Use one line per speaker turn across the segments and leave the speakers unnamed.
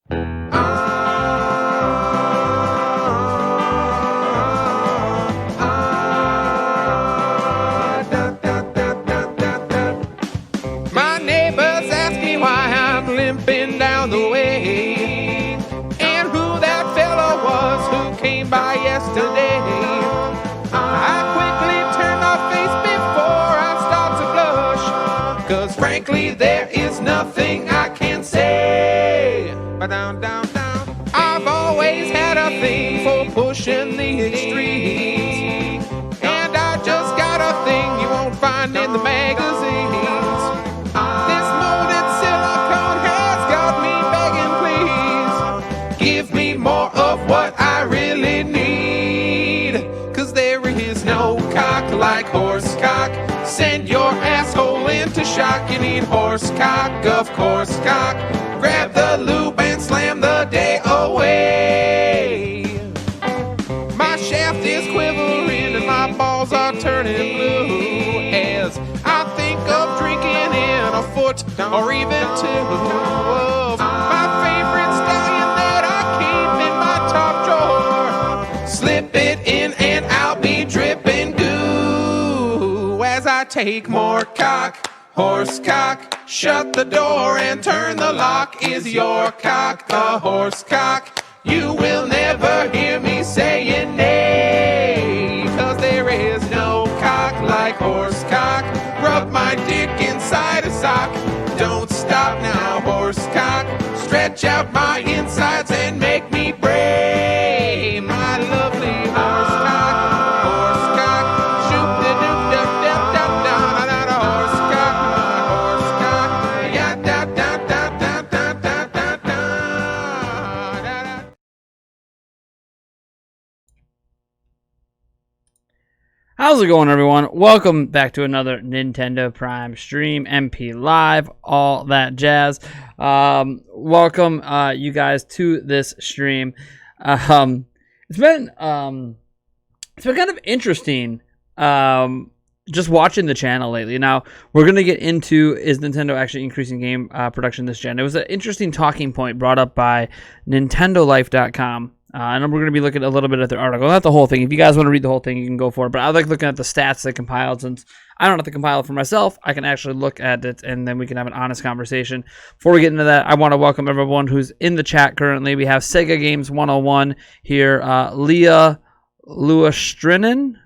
My neighbor's asking why I'm limping down the way, and who that fella was who came by yesterday. I quickly turn my face before I start to blush, 'cause frankly there is nothing I can say. I've always had a thing for pushing the extremes, and I just got a thing you won't find in the magazines. This molded silicone has got me begging, please give me more of what I really need, 'cause there is no cock like horse cock. Send your asshole into shock. You need horse cock, of course cock. Grab the lube and slam the day away. My shaft is quivering and my balls are turning blue as I think of drinking in a foot or even two of my favorite stallion that I keep in my top drawer. Slip it in and I'll be dripping goo as I take more cock. Horse cock, shut the door and turn the lock. Is your cock the horse cock? You will never hear me saying nay, 'cause there is no cock like horse cock. Rub my dick inside a sock. Don't stop now, horse cock. Stretch out my insides and make me bray. My lovely horse cock, horse cock. Shoot the doop dup dup dup down on a horse cock, my horse cock. Yeah, da da da da da da da da da.
How's it going, everyone? Welcome back to another Nintendo Prime stream, MP Live, all that jazz. Welcome, you guys, to this stream. It's been kind of interesting, just watching the channel lately. Now, we're going to get into, is Nintendo actually increasing game production this gen? It was an interesting talking point brought up by NintendoLife.com. And we're going to be looking a little bit at their article. Not the whole thing. If you guys want to read the whole thing, you can go for it. But I like looking at the stats they compiled. Since I don't have to compile it for myself, I can actually look at it, and then we can have an honest conversation. Before we get into that, I want to welcome everyone who's in the chat currently. We have Sega Games 101 here. Leah Luastrinen,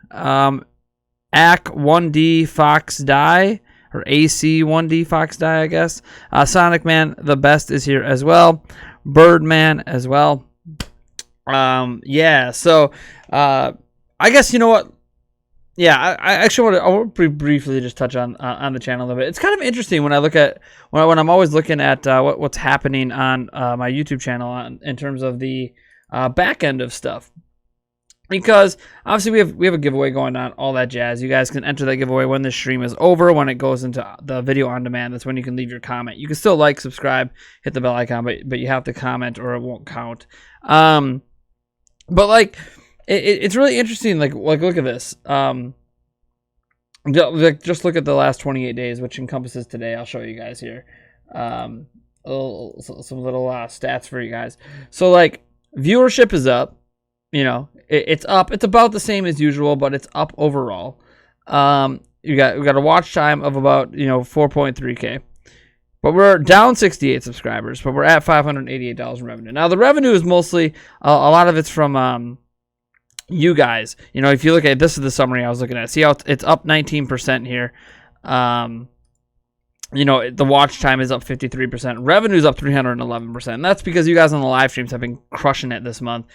AC1D Fox Die, or AC1D Fox Die, I guess. Sonic Man, the best, is here as well. Birdman as well. So I guess, you know what? Yeah, I actually want to briefly just touch on the channel a little bit. It's kind of interesting when I look at, when I'm always looking at what's happening on my YouTube channel in terms of the back end of stuff. Because obviously we have a giveaway going on, all that jazz. You guys can enter that giveaway when the stream is over, when it goes into the video on demand. That's when you can leave your comment. You can still like, subscribe, hit the bell icon, but you have to comment or it won't count. But like, it's really interesting. Like look at this. Just look at the last 28 days, which encompasses today. I'll show you guys here. Some little stats for you guys. So like, viewership is up. You know, it's up. It's about the same as usual, but it's up overall. We got a watch time of about 4.3K. But we're down 68 subscribers, but we're at $588 in revenue. Now, the revenue is mostly, a lot of it's from you guys. You know, if you look at, this is the summary I was looking at. See how it's up 19% here. The watch time is up 53%. Revenue is up 311%. And that's because you guys on the live streams have been crushing it this month.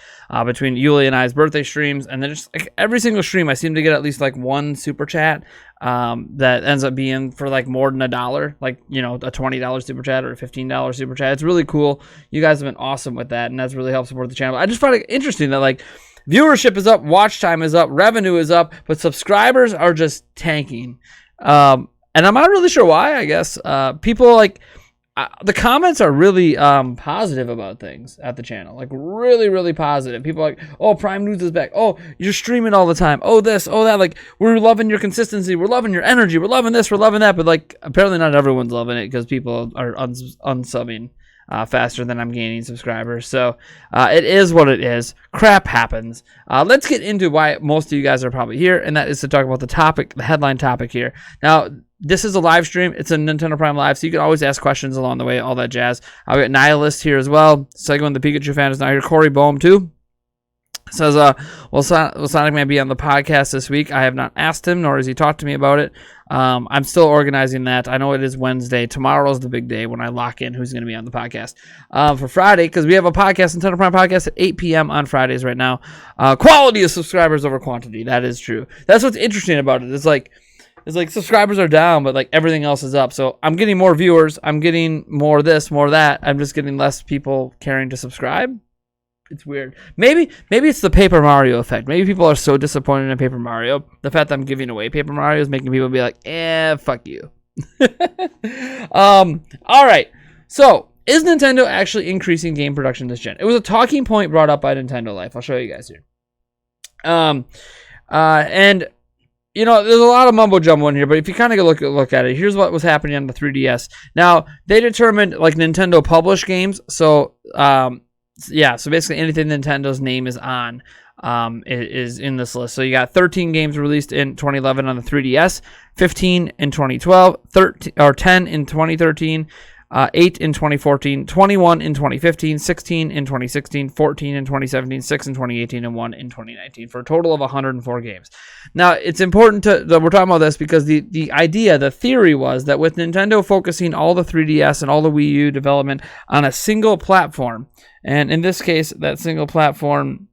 Between Yulia and I's birthday streams, and then just like every single stream, I seem to get at least like one super chat that ends up being for like more than $1, like a $20 super chat or a $15 super chat. It's really cool. You guys have been awesome with that, and that's really helped support the channel. I just find it interesting that like viewership is up, watch time is up, revenue is up, but subscribers are just tanking. And I'm not really sure why. I guess people like the comments are really positive about things at the channel, like really, really positive. People are like, oh, Prime News is back. Oh, you're streaming all the time. Oh, this, oh, that. Like, we're loving your consistency. We're loving your energy. We're loving this. We're loving that. But like, apparently not everyone's loving it because people are unsubbing. faster than I'm gaining subscribers. So it is what it is. Crap happens. Let's get into why most of you guys are probably here, and that is to talk about the headline topic here. Now, this is a live stream. It's a Nintendo Prime Live, so you can always ask questions along the way, all that jazz. I've got Nihilist here as well. Second, the Pikachu fan is now here. Corey Bohm, too. Says, will Sonic Man be on the podcast this week? I have not asked him, nor has he talked to me about it. I'm still organizing that. I know it is Wednesday. Tomorrow's the big day when I lock in who's going to be on the podcast. For Friday, because we have a podcast, Nintendo Prime Podcast, at 8 p.m. on Fridays right now. Quality of subscribers over quantity. That is true. That's what's interesting about it. It's like subscribers are down, but like everything else is up. So I'm getting more viewers. I'm getting more this, more that. I'm just getting less people caring to subscribe. It's weird. Maybe it's the Paper Mario effect. Maybe people are so disappointed in Paper Mario. The fact that I'm giving away Paper Mario is making people be like, fuck you. All right. So, is Nintendo actually increasing game production this gen? It was a talking point brought up by Nintendo Life. I'll show you guys here. And you know, there's a lot of mumbo jumbo in here, but if you kind of look at it, here's what was happening on the 3DS. Now, they determined like Nintendo published games, so yeah, so basically anything Nintendo's name is on is in this list. So you got 13 games released in 2011 on the 3DS, 15 in 2012, 10 in 2013, 8 in 2014, 21 in 2015, 16 in 2016, 14 in 2017, 6 in 2018, and 1 in 2019 for a total of 104 games. Now, it's important that we're talking about this because the theory was that with Nintendo focusing all the 3DS and all the Wii U development on a single platform, and in this case, that single platform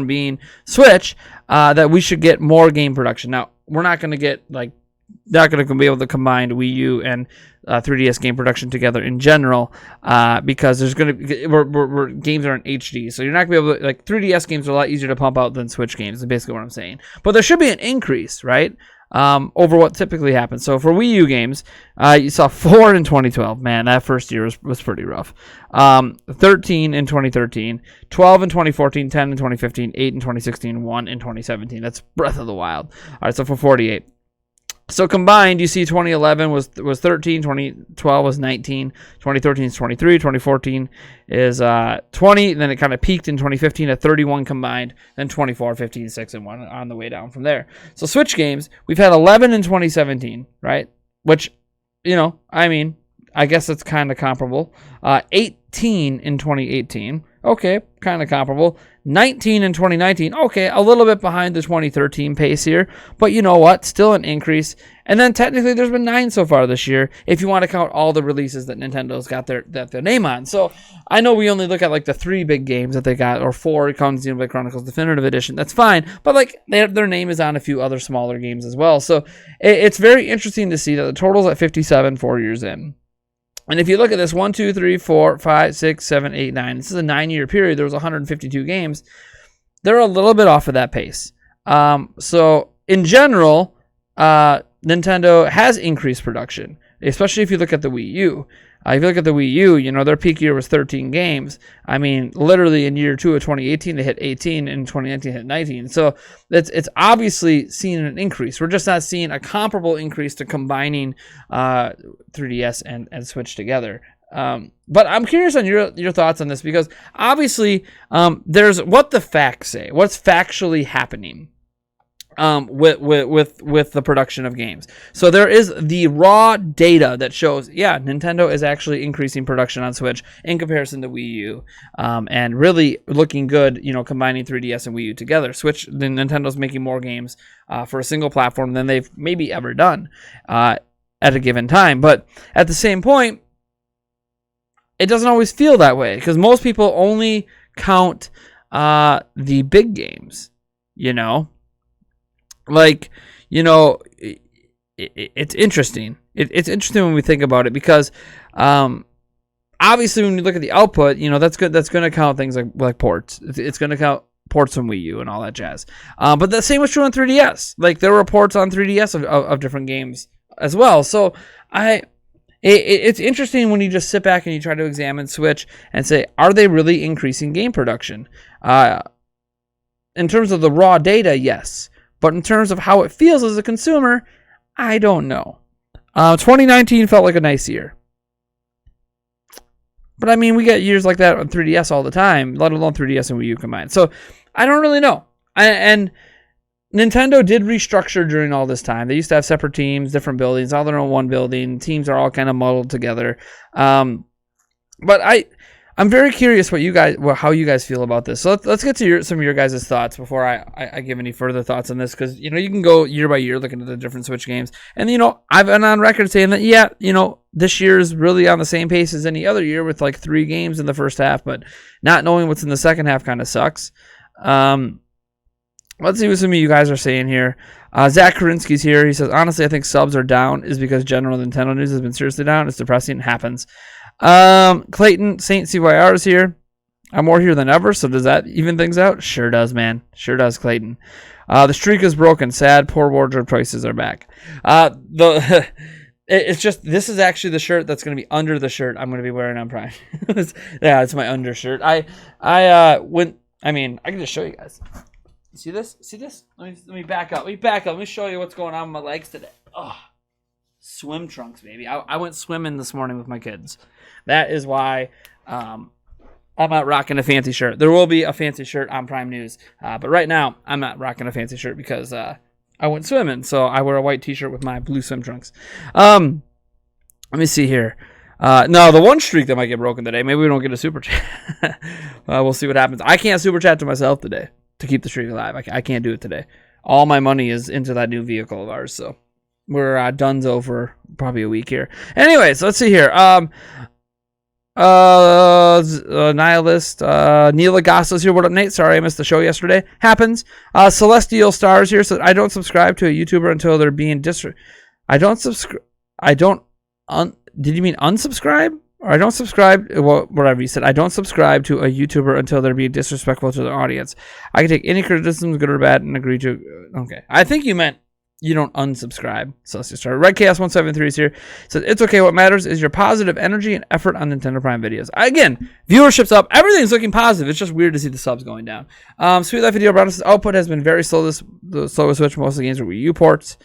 being Switch, that we should get more game production. Now, we're not going to get not going to be able to combine Wii U and 3DS game production together in general, because there's going to be games are in HD, so you're not going to be able to 3DS games are a lot easier to pump out than Switch games. Is basically what I'm saying. But there should be an increase, right? Over what typically happens. So for Wii U games, you saw 4 in 2012. Man, that first year was pretty rough. 13 in 2013, 12 in 2014, 10 in 2015, 8 in 2016, 1 in 2017. That's Breath of the Wild. All right, so for 48. So combined, you see 2011 was 13, 2012 was 19, 2013 is 23, 2014 is 20, then it kind of peaked in 2015 at 31 combined, then 24, 15, 6, and 1 on the way down from there. So Switch games, we've had 11 in 2017, right? Which, you know, I mean, I guess it's kind of comparable. 18 in 2018, okay, kind of comparable. 19 in 2019, okay, a little bit behind the 2013 pace here, but you know what, still an increase. And then technically there's been 9 so far this year, if you want to count all the releases that Nintendo's got their name on. So I know we only look at the 3 big games that they got, or 4, counting Xenoblade Chronicles Definitive Edition, that's fine, but their name is on a few other smaller games as well. So it's very interesting to see that the total's at 57 4 years in. And if you look at this, 1, 2, 3, 4, 5, 6, 7, 8, 9, this is a 9-year period. There was 152 games. They're a little bit off of that pace. So in general, Nintendo has increased production, especially if you look at the Wii U. If you look at the Wii U, you know, their peak year was 13 games. I mean, literally in year 2 of 2018, they hit 18, and in 2019 hit 19. So it's obviously seeing an increase. We're just not seeing a comparable increase to combining 3DS and Switch together. But I'm curious on your thoughts on this, because obviously there's what the facts say, what's factually happening with the production of games. So there is the raw data that shows, yeah, Nintendo is actually increasing production on Switch in comparison to Wii U, and really looking good, you know, combining 3DS and Wii U together. Nintendo's making more games for a single platform than they've maybe ever done at a given time. But at the same point, it doesn't always feel that way, because most people only count the big games, you know? It's interesting. It's interesting when we think about it, because obviously when you look at the output, you know, that's good. That's going to count things like ports. It's going to count ports from Wii U and all that jazz. But the same was true on 3DS. There were ports on 3DS of different games as well. So it's interesting when you just sit back and you try to examine Switch and say, are they really increasing game production? In terms of the raw data, yes. But in terms of how it feels as a consumer, I don't know. 2019 felt like a nice year. But I mean, we get years like that on 3DS all the time, let alone 3DS and Wii U combined. So I don't really know. And Nintendo did restructure during all this time. They used to have separate teams, different buildings. Now they're in one building. Teams are all kind of muddled together. But I'm very curious how you guys feel about this. So let's get to some of your guys' thoughts before I give any further thoughts on this, because you can go year by year looking at the different Switch games, and I've been on record saying that this year is really on the same pace as any other year with like 3 games in the first half, but not knowing what's in the second half kind of sucks. Let's see what some of you guys are saying here. Zach Karinsky's here. He says, honestly, I think subs are down is because general Nintendo news has been seriously down. It's depressing. It happens. Clayton Saint CYR is here. I'm more here than ever, so does that even things out? Sure does, man. Sure does, Clayton. The streak is broken. Sad. Poor wardrobe choices are back. It's just, this is actually the shirt that's going to be under the shirt I'm going to be wearing on Prime. Yeah, it's my undershirt. I can just show you guys. See this? Let me back up. Let me show you what's going on with my legs today. Oh, swim trunks, baby. I went swimming this morning with my kids. That is why I'm not rocking a fancy shirt. There will be a fancy shirt on Prime News, but right now I'm not rocking a fancy shirt because I went swimming, so I wear a white t-shirt with my blue swim trunks. Let me see here. No, the one streak that might get broken today, maybe we don't get a super chat. We'll see what happens. I can't super chat to myself today to keep the streak alive. I can't do it today. All my money is into that new vehicle of ours, so we're donezo for probably a week here. Anyways, let's see here. Nihilist, Neil Agassa's here. What up, Nate? Sorry I missed the show yesterday. Happens. Celestial Stars here. So I don't subscribe to a YouTuber until they're being did you mean unsubscribe? Or I don't subscribe, well, whatever you said. I don't subscribe to a YouTuber until they're being disrespectful to their audience. I can take any criticism, good or bad, and agree to. Okay. I think you meant you don't unsubscribe. So let's just start. Red Chaos 173 is here. Says it's okay. What matters is your positive energy and effort on Nintendo Prime videos. Again, viewership's up. Everything's looking positive. It's just weird to see the subs going down. Sweet Life Video Brown says output has been very slow. The slowest Switch. Most of the games are Wii U ports.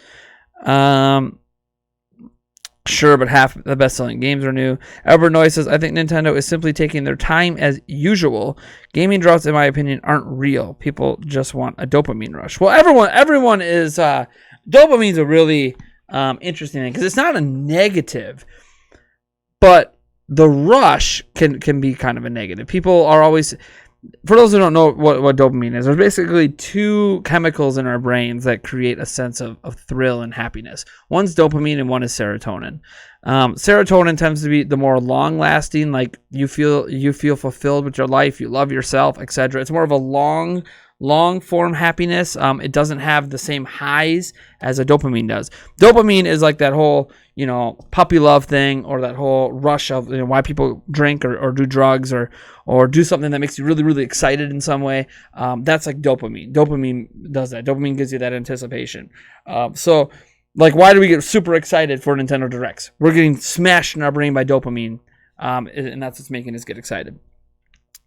Sure, but half the best-selling games are new. Albert Noy says, I think Nintendo is simply taking their time as usual. Gaming droughts, in my opinion, aren't real. People just want a dopamine rush. Well, everyone is... dopamine's a really interesting thing because it's not a negative, but the rush can be kind of a negative. People are always... For those who don't know what dopamine is, there's basically 2 chemicals in our brains that create a sense of thrill and happiness. One's dopamine and one is serotonin. Serotonin tends to be the more long-lasting, like you feel fulfilled with your life, you love yourself, etc. It's more of a long-form happiness. It doesn't have the same highs as a dopamine does. Dopamine is like that whole, puppy love thing, or that whole rush of why people drink or do drugs or do something that makes you really, really excited in some way. That's like dopamine. Dopamine does that. Dopamine gives you that anticipation. So, like, why do we get super excited for Nintendo Directs? We're getting smashed in our brain by dopamine, and that's what's making us get excited.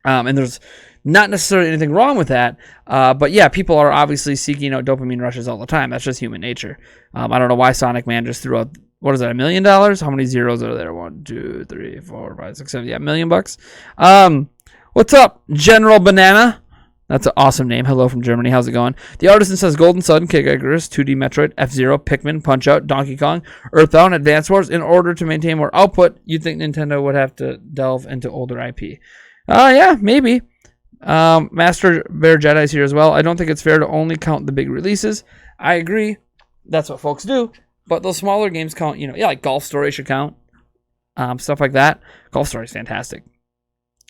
And there's not necessarily anything wrong with that, but yeah, people are obviously seeking out dopamine rushes all the time. That's just human nature. I don't know why Sonic Man just threw out, what is that, $1 million? How many zeros are there? 1, 2, 3, 4, 5, 6, 7, yeah, $1 million. What's up, General Banana? That's an awesome name. Hello from Germany. How's it going? The Artisan says Golden Sun, Kid Icarus, 2D Metroid, F-Zero, Pikmin, Punch-Out, Donkey Kong, Earthbound, Advance Wars. In order to maintain more output, you'd think Nintendo would have to delve into older IP. Yeah, maybe. Master Bear Jedi's here as well. I don't think it's fair to only count the big releases. I agree. That's what folks do. But those smaller games count, like Golf Story should count. Stuff like that. Golf Story is fantastic.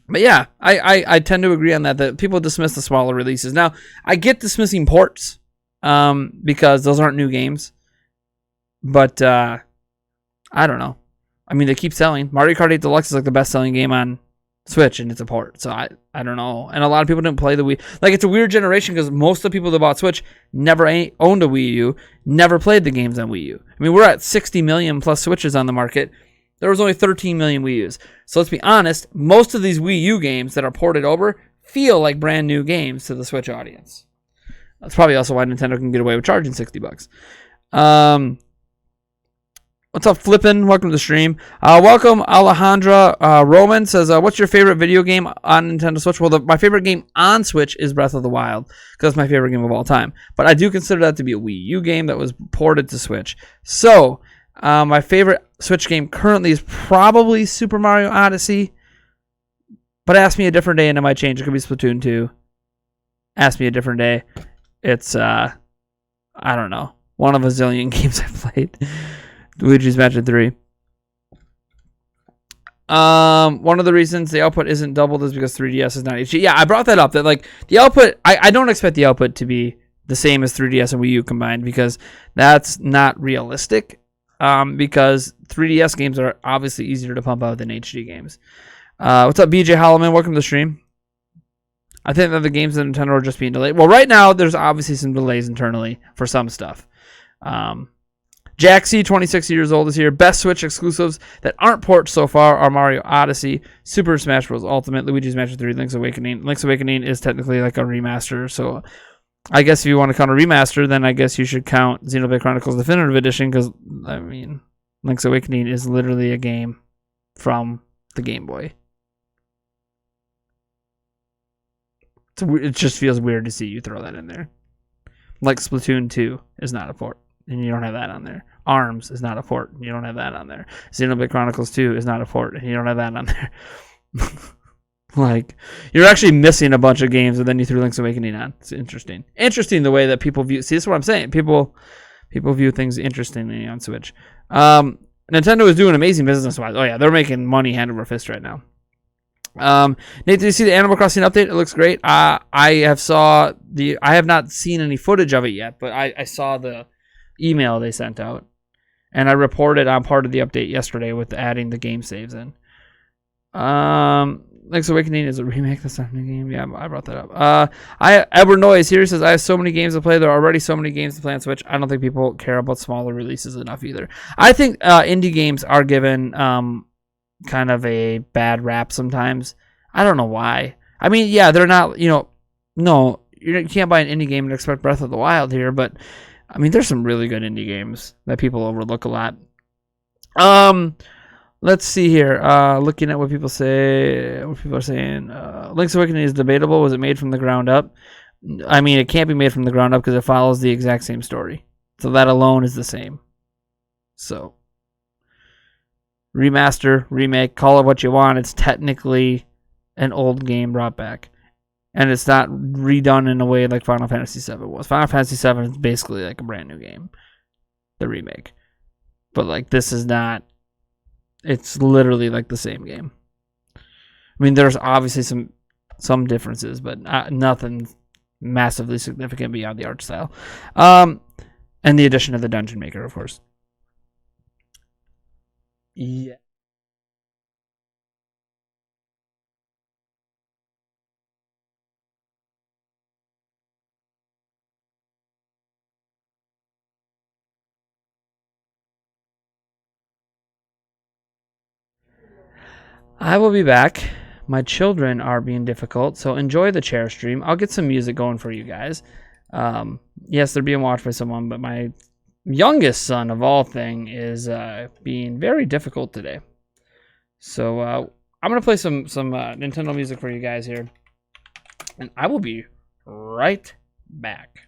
But yeah, I tend to agree on that people dismiss the smaller releases. Now, I get dismissing ports because those aren't new games. But I don't know. I mean, they keep selling. Mario Kart 8 Deluxe is like the best-selling game on Switch, and it's a port. So I don't know. And a lot of people didn't play the Wii. Like, it's a weird generation because most of the people that bought Switch never owned a Wii U, never played the games on Wii U. I mean, we're at 60 million plus Switches on the market. There was only 13 million Wii U's. So let's be honest, most of these Wii U games that are ported over feel like brand new games to the Switch audience. That's probably also why Nintendo can get away with charging $60. What's up, Flippin'? Welcome to the stream. Welcome, Alejandra. Roman says, what's your favorite video game on Nintendo Switch? Well, my favorite game on Switch is Breath of the Wild, because it's my favorite game of all time. But I do consider that to be a Wii U game that was ported to Switch. So, my favorite Switch game currently is probably Super Mario Odyssey. But ask me a different day and it might change. It could be Splatoon 2. Ask me a different day. It's, I don't know, one of a zillion games I've played. Luigi's Mansion 3. One of the reasons the output isn't doubled is because 3DS is not HD. Yeah, I brought that up. That like the output, I don't expect the output to be the same as 3DS and Wii U combined, because that's not realistic. Because 3DS games are obviously easier to pump out than HD games. What's up, BJ Holloman? Welcome to the stream. I think that the games in Nintendo are just being delayed. Well, right now there's obviously some delays internally for some stuff. Jack C, 26 years old, is here. Best Switch exclusives that aren't ports so far are Mario Odyssey, Super Smash Bros. Ultimate, Luigi's Mansion 3, Link's Awakening. Link's Awakening is technically like a remaster, so I guess if you want to count a remaster, then I guess you should count Xenoblade Chronicles Definitive Edition, because, I mean, Link's Awakening is literally a game from the Game Boy. It just feels weird to see you throw that in there. Like Splatoon 2 is not a port, and you don't have that on there. ARMS is not a port, and you don't have that on there. Xenoblade Chronicles 2 is not a port, and you don't have that on there. Like, you're actually missing a bunch of games, and then you threw Link's Awakening on. It's interesting. Interesting the way that people view... See, this is what I'm saying. People view things interestingly on Switch. Nintendo is doing amazing business-wise. Oh, yeah, they're making money hand over fist right now. Nate, did you see the Animal Crossing update? It looks great. I have not seen any footage of it yet, but I saw the email they sent out, and I reported on part of the update yesterday with adding the game saves in. Link's Awakening is a remake. That's not a new game. Yeah, I brought that up. Edward Noyes here says, I have so many games to play. There are already so many games to play on Switch. I don't think people care about smaller releases enough either. I think indie games are given kind of a bad rap sometimes. I don't know why. I mean, yeah, they're not, no, you can't buy an indie game and expect Breath of the Wild here, but I mean, there's some really good indie games that people overlook a lot. Let's see here. Looking at what people say, what people are saying. Link's Awakening is debatable. Was it made from the ground up? I mean, it can't be made from the ground up because it follows the exact same story. So that alone is the same. So, remaster, remake, call it what you want. It's technically an old game brought back. And it's not redone in a way like Final Fantasy VII was. Final Fantasy VII is basically like a brand new game. The remake. But like, this is not... It's literally like the same game. I mean, there's obviously some differences, but nothing massively significant beyond the art style. And the addition of the Dungeon Maker, of course. Yeah. I will be back. My children are being difficult, so enjoy the chair stream. I'll get some music going for you guys. Yes, they're being watched by someone, but my youngest son, of all things, is being very difficult today. So I'm going to play some Nintendo music for you guys here, and I will be right back.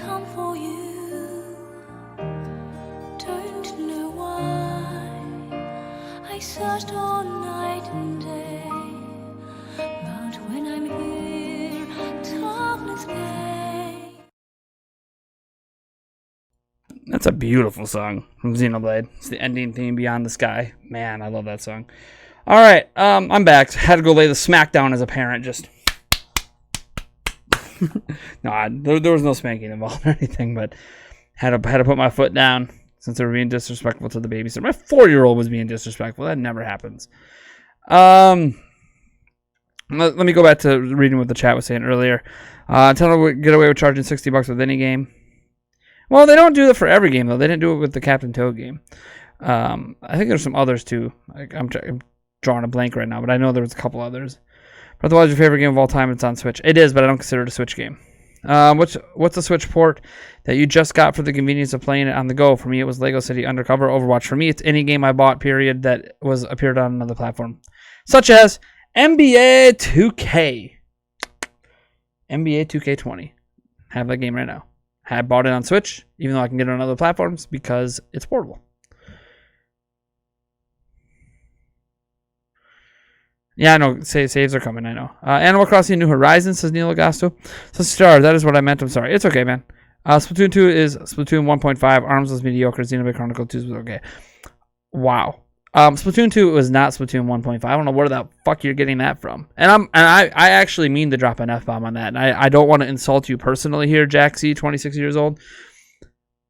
come for you. Don't know why. I searched all night and day, but when I'm here, darkness came.
That's a beautiful song from Xenoblade. It's the ending theme, Beyond the Sky. Man, I love that song. All right, I'm back. Had to go lay the smack down as a parent. Just no, there was no spanking involved or anything, but had to put my foot down since they were being disrespectful to the babysitter. My 4-year-old was being disrespectful. That never happens. Let me go back to reading what the chat was saying earlier. Nintendo would get away with charging $60 with any game. Well, they don't do that for every game though. They didn't do it with the Captain Toad game. I think there's some others too. Like, I'm drawing a blank right now, but I know there was a couple others. Breath of the Wild is your favorite game of all time. It's on Switch. It is, but I don't consider it a Switch game. What's a Switch port that you just got for the convenience of playing it on the go? For me, it was Lego City Undercover Overwatch. For me, it's any game I bought, period, that was appeared on another platform, such as NBA 2K. NBA 2K20. Have that game right now. I bought it on Switch, even though I can get it on other platforms because it's portable. Yeah, I know. Saves are coming, I know. Animal Crossing New Horizons, says Neil Agasto. So, Star, that is what I meant. I'm sorry. It's okay, man. Splatoon 2 is Splatoon 1.5. Arms was mediocre. Xenoblade Chronicle 2 was okay. Wow. Splatoon 2 was not Splatoon 1.5. I don't know where the fuck you're getting that from. And I actually mean to drop an F-bomb on that. And I don't want to insult you personally here, Jack C, 26 years old.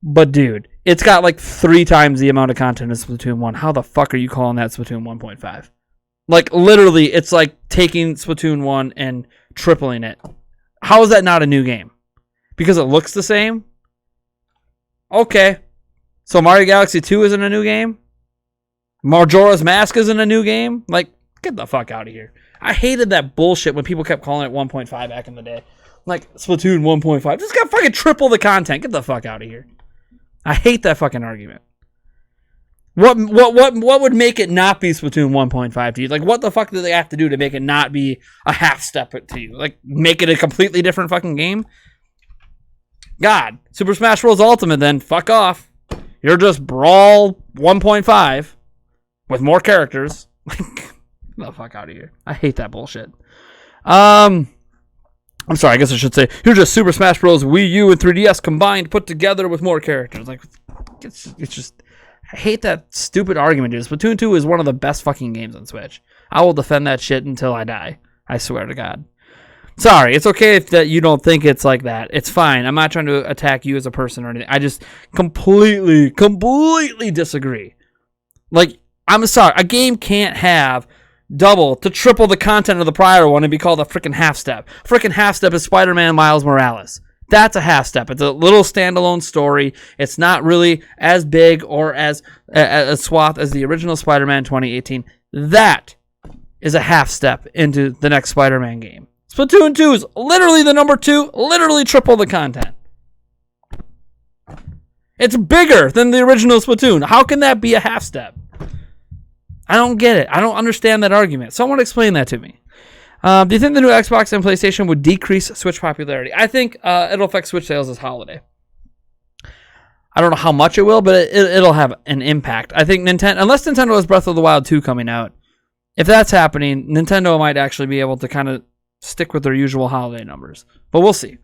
But, dude, it's got like 3 times the amount of content as Splatoon 1. How the fuck are you calling that Splatoon 1.5? Like, literally, it's like taking Splatoon 1 and tripling it. How is that not a new game? Because it looks the same? Okay. So Mario Galaxy 2 isn't a new game? Majora's Mask isn't a new game? Like, get the fuck out of here. I hated that bullshit when people kept calling it 1.5 back in the day. Like, Splatoon 1.5. Just got fucking triple the content. Get the fuck out of here. I hate that fucking argument. What would make it not be Splatoon 1.5 to you? Like, what the fuck do they have to do to make it not be a half step to you? Like, make it a completely different fucking game? God. Super Smash Bros. Ultimate, then. Fuck off. You're just Brawl 1.5 with more characters. Like, get the fuck out of here. I hate that bullshit. I'm sorry, I guess I should say, you're just Super Smash Bros. Wii U and 3DS combined, put together with more characters. Like, it's just... I hate that stupid argument, dude. Splatoon 2 is one of the best fucking games on Switch. I will defend that shit until I die. I swear to God. Sorry, it's okay if that you don't think it's like that. It's fine. I'm not trying to attack you as a person or anything. I just completely disagree. Like, I'm sorry. A game can't have double to triple the content of the prior one and be called a freaking half step. Freaking half step is Spider-Man Miles Morales. That's a half step. It's a little standalone story. It's not really as big or as a swath as the original Spider-Man 2018. That is a half step into the next Spider-Man game. Splatoon 2 is literally the number 2, literally triple the content. It's bigger than the original Splatoon. How can that be a half step? I don't get it. I don't understand that argument. Someone explain that to me. Do you think the new Xbox and PlayStation would decrease Switch popularity? I think it'll affect Switch sales this holiday. I don't know how much it will, but it'll have an impact. I think unless Nintendo has Breath of the Wild 2 coming out, if that's happening, Nintendo might actually be able to kind of stick with their usual holiday numbers. But we'll see.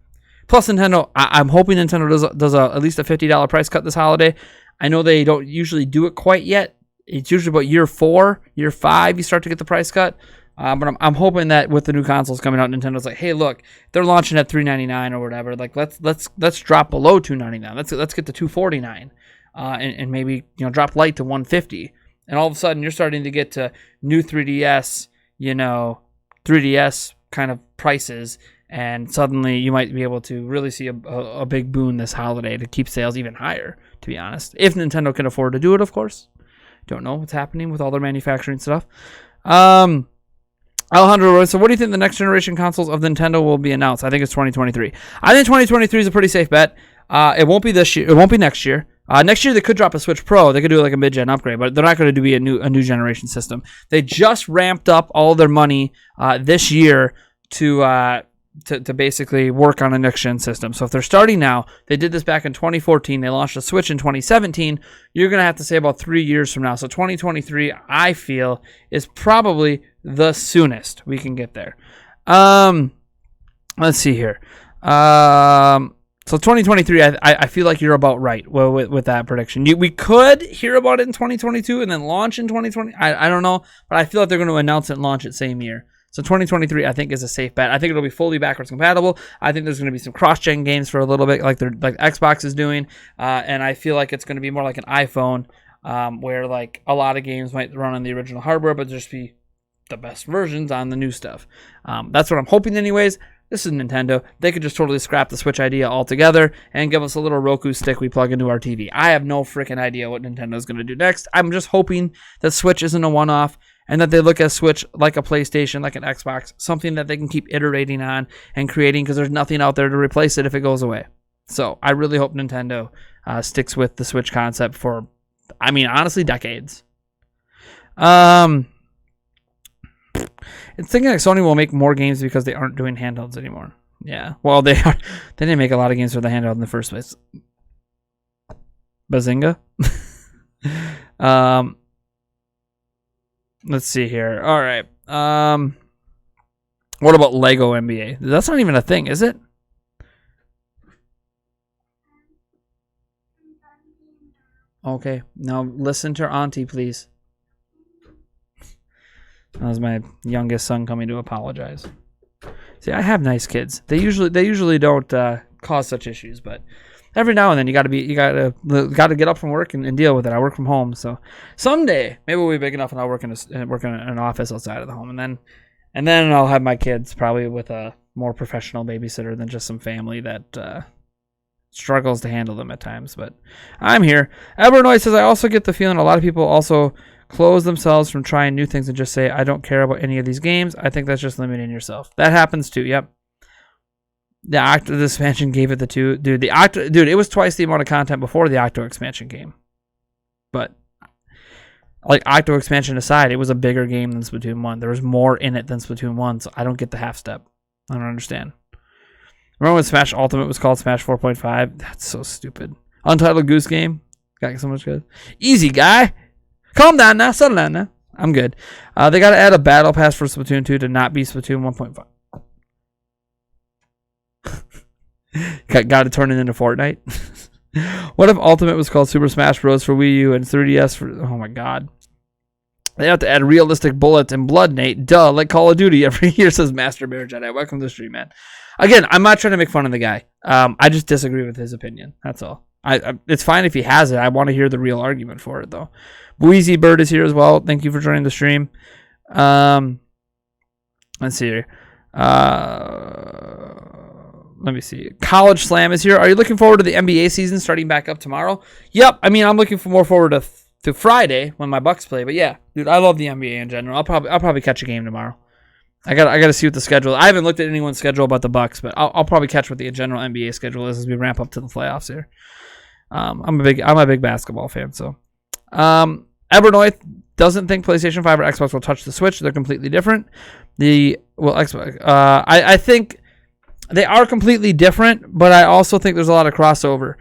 Plus, Nintendo, I'm hoping Nintendo does at least a $50 price cut this holiday. I know they don't usually do it quite yet. It's usually about year 4, year 5, you start to get the price cut. But I'm hoping that with the new consoles coming out, Nintendo's like, hey, look, they're launching at $399 or whatever. Like, let's drop below $299. Let's get to $249, and maybe drop light to $150. And all of a sudden, you're starting to get to new 3DS, 3DS kind of prices, and suddenly you might be able to really see a big boon this holiday to keep sales even higher. To be honest, if Nintendo can afford to do it, of course. Don't know what's happening with all their manufacturing stuff. Alejandro, so what do you think the next generation consoles of Nintendo will be announced? I think it's 2023. I think 2023 is a pretty safe bet. It won't be this year. It won't be next year. Next year they could drop a Switch Pro. They could do like a mid-gen upgrade, but they're not going to do a new generation system. They just ramped up all their money this year to to basically work on a next-gen system. So if they're starting now, they did this back in 2014, they launched a Switch in 2017, you're going to have to say about 3 years from now. So 2023, I feel, is probably the soonest we can get there. Let's see here. So 2023, I feel like you're about right with that prediction. We could hear about it in 2022 and then launch in 2020. I don't know, but I feel like they're going to announce it and launch it same year. So 2023, I think, is a safe bet. I think it'll be fully backwards compatible. I think there's going to be some cross-gen games for a little bit, like Xbox is doing, and I feel like it's going to be more like an iPhone, where like a lot of games might run on the original hardware, but just be the best versions on the new stuff. That's what I'm hoping, anyways. This is Nintendo. They could just totally scrap the Switch idea altogether and give us a little Roku stick we plug into our TV. I have no freaking idea what Nintendo's going to do next. I'm just hoping that Switch isn't a one-off and that they look at Switch like a PlayStation, like an Xbox, something that they can keep iterating on and creating, because there's nothing out there to replace it if it goes away. So I really hope Nintendo sticks with the Switch concept for, I mean, honestly, decades. It's thinking like Sony will make more games because they aren't doing handhelds anymore. Yeah, well, they are. They didn't make a lot of games for the handheld in the first place. Bazinga. Let's see here. All right. What about Lego NBA? That's not even a thing, is it? Okay. Now listen to Auntie, please. That was my youngest son coming to apologize. See, I have nice kids. They usually don't cause such issues, but every now and then you gotta get up from work and deal with it. I work from home, so someday maybe we'll be big enough and I'll work in an office outside of the home, and then I'll have my kids probably with a more professional babysitter than just some family that struggles to handle them at times. But I'm here. Evernoy says, I also get the feeling a lot of people also close themselves from trying new things and just say, I don't care about any of these games. I think that's just limiting yourself. That happens too. Yep. The Octo expansion gave it the 2. Dude, it was twice the amount of content before the Octo expansion game. But like Octo expansion aside, it was a bigger game than Splatoon 1. There was more in it than Splatoon 1, so I don't get the half step. I don't understand. Remember when Smash Ultimate was called Smash 4.5? That's so stupid. Untitled Goose Game. Got so much good. Easy, guy. Calm down now. Settle down now. I'm good. They got to add a battle pass for Splatoon 2 to not be Splatoon 1.5. Got to turn it into Fortnite. What if Ultimate was called Super Smash Bros. For Wii U and 3DS for... Oh, my God. They have to add realistic bullets and blood, Nate. Duh, like Call of Duty every year, says Master Bear Jedi. Welcome to the stream, man. Again, I'm not trying to make fun of the guy. I just disagree with his opinion. That's all. It's fine if he has it. I want to hear the real argument for it, though. Booeasy Bird is here as well. Thank you for joining the stream. Let's see here. Let me see. College Slam is here. Are you looking forward to the NBA season starting back up tomorrow? Yep. I mean, I'm looking more forward to Friday when my Bucks play. But yeah, dude, I love the NBA in general. I'll probably catch a game tomorrow. I got to see what the schedule. I haven't looked at anyone's schedule about the Bucks, but I'll probably catch what the general NBA schedule is as we ramp up to the playoffs here. I'm a big basketball fan, so. Evernoy doesn't think PlayStation 5 or Xbox will touch the Switch. They're completely different. Xbox. I think they are completely different, but I also think there's a lot of crossover.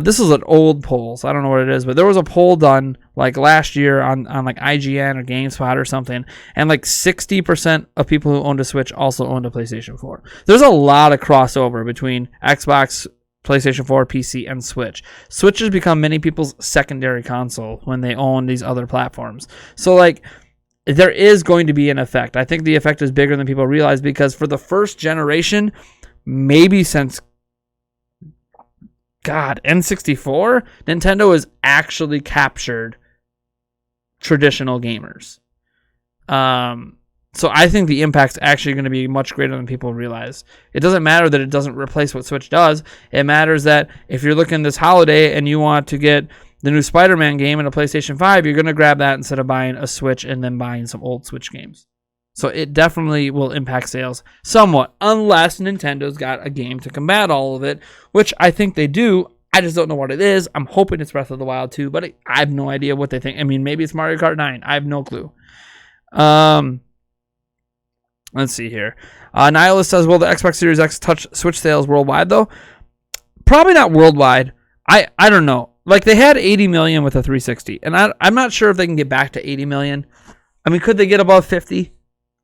This is an old poll, so I don't know what it is, but there was a poll done like last year on like IGN or GameSpot or something, and like 60% of people who owned a Switch also owned a PlayStation 4. There's a lot of crossover between Xbox, PlayStation 4, PC, and Switch. Switch has become many people's secondary console when they own these other platforms. So, like, there is going to be an effect. I think the effect is bigger than people realize, because for the first generation, maybe since, N64, Nintendo has actually captured traditional gamers. So I think the impact's actually going to be much greater than people realize. It doesn't matter that it doesn't replace what Switch does. It matters that if you're looking this holiday and you want to get the new Spider-Man game and a PlayStation 5, you're going to grab that instead of buying a Switch and then buying some old Switch games. So it definitely will impact sales somewhat, unless Nintendo's got a game to combat all of it, which I think they do. I just don't know what it is. I'm hoping it's Breath of the Wild 2, but I have no idea what they think. I mean, maybe it's Mario Kart 9. I have no clue. Let's see here. Nihilist says, will the Xbox Series X touch Switch sales worldwide, though? Probably not worldwide. I don't know. Like, they had 80 million with a 360, and I'm not sure if they can get back to 80 million. I mean, could they get above 50?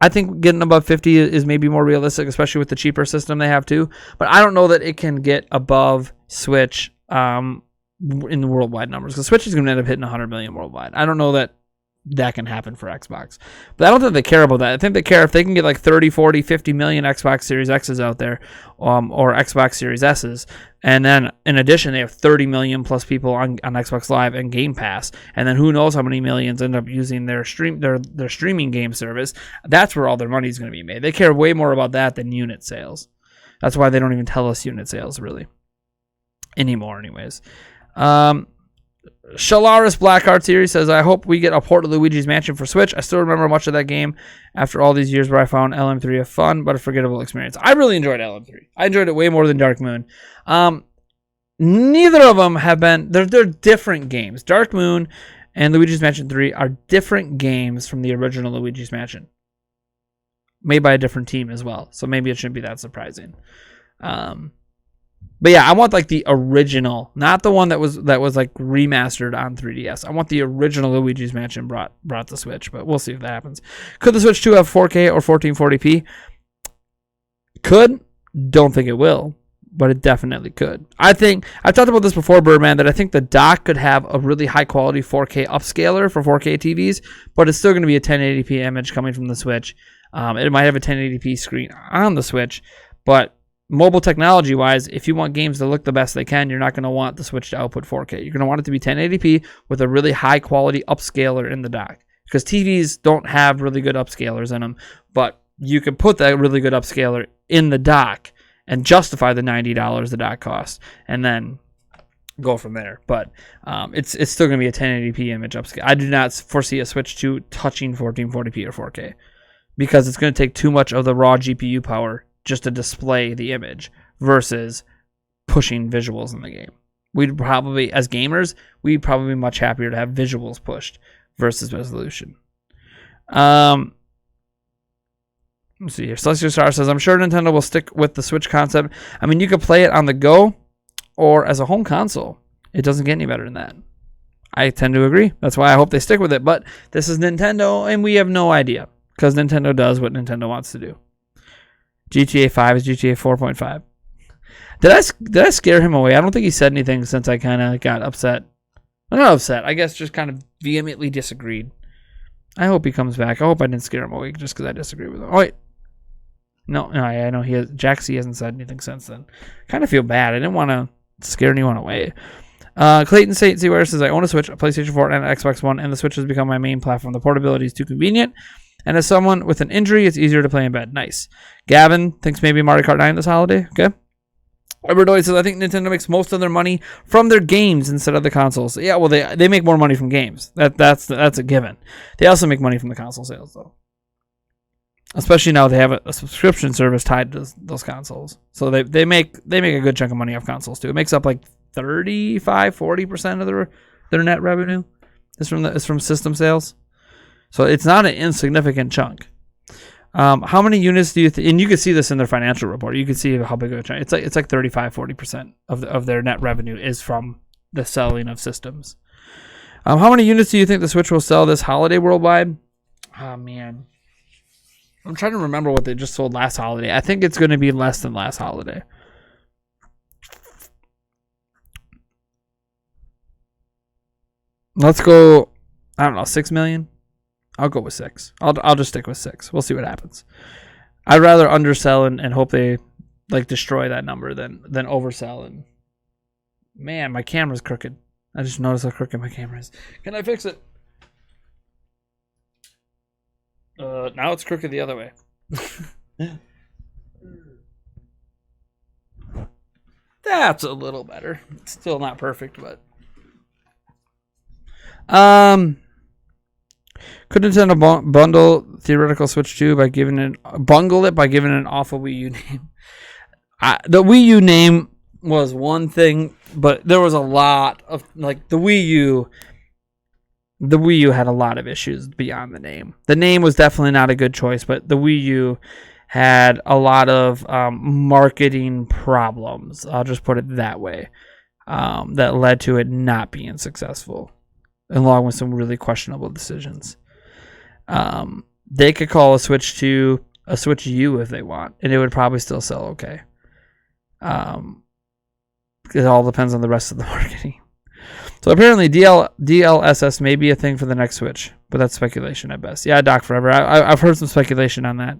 I think getting above 50 is maybe more realistic, especially with the cheaper system they have, too. But I don't know that it can get above Switch in the worldwide numbers, because Switch is going to end up hitting 100 million worldwide. I don't know that can happen for Xbox. But I don't think they care about that. I think they care if they can get like 30, 40, 50 million Xbox Series X's out there, or Xbox Series S's. And then in addition, they have 30 million plus people on Xbox Live and Game Pass. And then who knows how many millions end up using their streaming game service. That's where all their money is going to be made. They care way more about that than unit sales. That's why they don't even tell us unit sales really anymore anyways. Shalaris Blackheart Series says, I hope we get a port of Luigi's Mansion for Switch. I still remember much of that game after all these years, where I found LM3 a fun but a forgettable experience. I really enjoyed LM3. I enjoyed it way more than Dark Moon. Neither of them have been... They're different games. Dark Moon and Luigi's Mansion 3 are different games from the original Luigi's Mansion. Made by a different team as well. So maybe it shouldn't be that surprising. But yeah, I want like the original, not the one that was like remastered on 3DS. I want the original Luigi's Mansion brought to Switch, but we'll see if that happens. Could the Switch 2 have 4K or 1440p? Could. Don't think it will, but it definitely could. I think, I've talked about this before, Birdman, that I think the dock could have a really high quality 4K upscaler for 4K TVs, but it's still going to be a 1080p image coming from the Switch. It might have a 1080p screen on the Switch, but mobile technology wise, if you want games to look the best they can, you're not going to want the Switch to output 4K. You're going to want it to be 1080p with a really high quality upscaler in the dock, because TVs don't have really good upscalers in them, but you can put that really good upscaler in the dock and justify the $90 the dock costs, and then go from there. But it's still going to be a 1080p image upscale. I do not foresee a Switch 2 touching 1440p or 4K, because it's going to take too much of the raw GPU power just to display the image versus pushing visuals in the game. We'd probably, as gamers, we'd probably be much happier to have visuals pushed versus resolution. Let's see here. Celestial Star says, I'm sure Nintendo will stick with the Switch concept. I mean, you could play it on the go or as a home console. It doesn't get any better than that. I tend to agree. That's why I hope they stick with it. But this is Nintendo, and we have no idea, because Nintendo does what Nintendo wants to do. GTA 5 is GTA 4.5. Did I scare him away? I don't think he said anything since I kind of got upset. I'm not upset. I guess just kind of vehemently disagreed. I hope he comes back. I hope I didn't scare him away just because I disagree with him. Oh, wait. No, I know Jaxie hasn't said anything since then. Kind of feel bad. I didn't want to scare anyone away. Clayton St. Ware says, I own a Switch, a PlayStation 4, and an Xbox One, and the Switch has become my main platform. The portability is too convenient. And as someone with an injury, it's easier to play in bed. Nice. Gavin thinks maybe Mario Kart 9 this holiday. Okay. Everdoy says, I think Nintendo makes most of their money from their games instead of the consoles. Yeah, well, they make more money from games. That's a given. They also make money from the console sales, though. Especially now they have a subscription service tied to those consoles. So they make a good chunk of money off consoles, too. It makes up like 35-40% of their net revenue is from system sales. So it's not an insignificant chunk. How many units do you think? And you can see this in their financial report. You can see how big of a chunk. It's like 35-40% of their net revenue is from the selling of systems. How many units do you think the Switch will sell this holiday worldwide? Oh man, I'm trying to remember what they just sold last holiday. I think it's going to be less than last holiday. Let's go. I don't know, 6 million. I'll go with 6. I'll just stick with 6. We'll see what happens. I'd rather undersell and hope they like destroy that number than oversell. And man, my camera's crooked. I just noticed how crooked my camera is. Can I fix it? Now it's crooked the other way. That's a little better. It's still not perfect, but could Nintendo bundle theoretical Switch 2 by giving it an awful Wii U name? The Wii U name was one thing, but there was a lot of like the Wii U. the Wii U had a lot of issues beyond the name. The name was definitely not a good choice, but the Wii U had a lot of marketing problems. I'll just put it that way. That led to it not being successful, along with some really questionable decisions. They could call a Switch 2 a Switch U if they want, and it would probably still sell okay. It all depends on the rest of the marketing. So apparently DLSS may be a thing for the next Switch, but that's speculation at best. Yeah, Doc Forever. I've heard some speculation on that.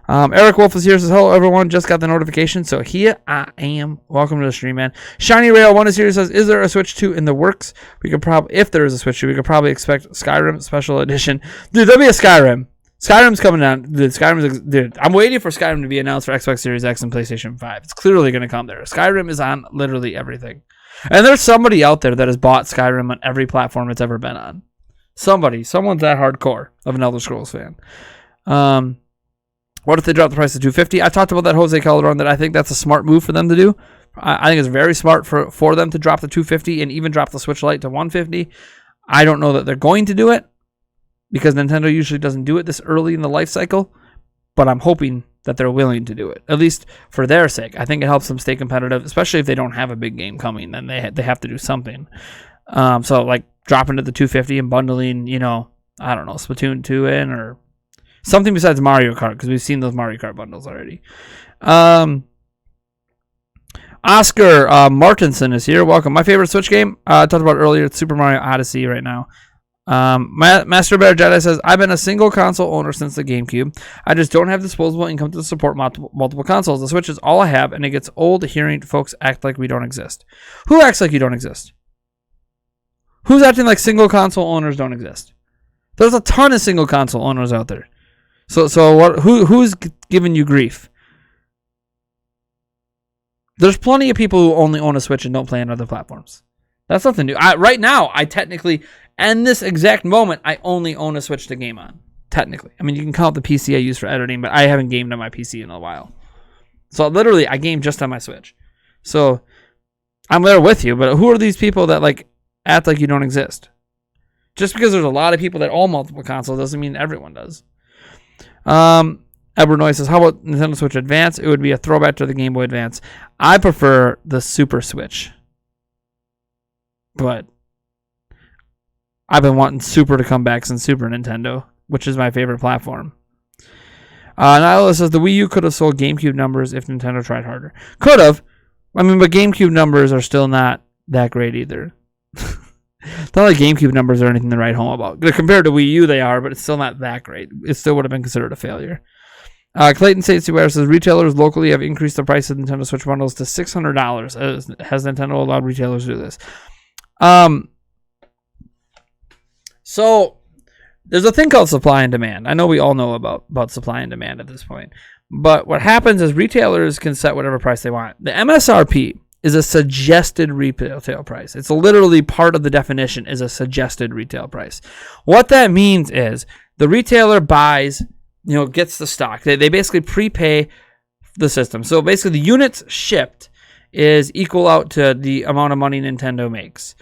Eric Wolf is here. Says, hello, everyone. Just got the notification, so here I am. Welcome to the stream, man. Shiny Rail 1 is here. Says, is there a Switch 2 in the works? We could probably, if there is a Switch 2, we could probably expect Skyrim Special Edition. Dude, there'll be a Skyrim. Skyrim's coming down. Dude, I'm waiting for Skyrim to be announced for Xbox Series X and PlayStation 5. It's clearly going to come there. Skyrim is on literally everything. And there's somebody out there that has bought Skyrim on every platform it's ever been on. Someone's that hardcore of an Elder Scrolls fan. What if they drop the price to $250? I talked about that, Jose Calderon, that I think that's a smart move for them to do. I think it's very smart for them to drop the $250 and even drop the Switch Lite to $150. I don't know that they're going to do it because Nintendo usually doesn't do it this early in the life cycle, but I'm hoping that they're willing to do it, at least for their sake. I think it helps them stay competitive, especially if they don't have a big game coming, then they have to do something. So like dropping to the $250 and bundling, I don't know, Splatoon 2 in or something besides Mario Kart, because we've seen those Mario Kart bundles already. Oscar Martinson is here. Welcome. My favorite Switch game, I talked about earlier, it's Super Mario Odyssey right now. Master Bear Jedi says, I've been a single console owner since the GameCube. I just don't have disposable income to support multiple consoles. The Switch is all I have, and it gets old hearing folks act like we don't exist. Who acts like you don't exist? Who's acting like single console owners don't exist? There's a ton of single console owners out there. So what? Who's giving you grief? There's plenty of people who only own a Switch and don't play on other platforms. That's nothing new. Right now, I technically, in this exact moment, I only own a Switch to game on. Technically. I mean, you can count the PC I use for editing, but I haven't gamed on my PC in a while. So literally, I game just on my Switch. So I'm there with you, but who are these people that like act like you don't exist? Just because there's a lot of people that own multiple consoles doesn't mean everyone does. Edward Noy says, how about Nintendo Switch Advance? It would be a throwback to the Game Boy Advance. I prefer the Super Switch. But I've been wanting Super to come back since Super Nintendo, which is my favorite platform. Nyla says, the Wii U could have sold GameCube numbers if Nintendo tried harder. Could have. I mean, but GameCube numbers are still not that great either. It's not like GameCube numbers are anything to write home about. Compared to Wii U, they are, but it's still not that great. It still would have been considered a failure. Clayton St. Square says, retailers locally have increased the price of Nintendo Switch bundles to $600. Has Nintendo allowed retailers to do this? So there's a thing called supply and demand. I know we all know about supply and demand at this point. But what happens is retailers can set whatever price they want. The MSRP is a suggested retail price. It's literally part of the definition is a suggested retail price. What that means is the retailer buys, gets the stock. They basically prepay the system. So basically the units shipped is equal out to the amount of money Nintendo makes.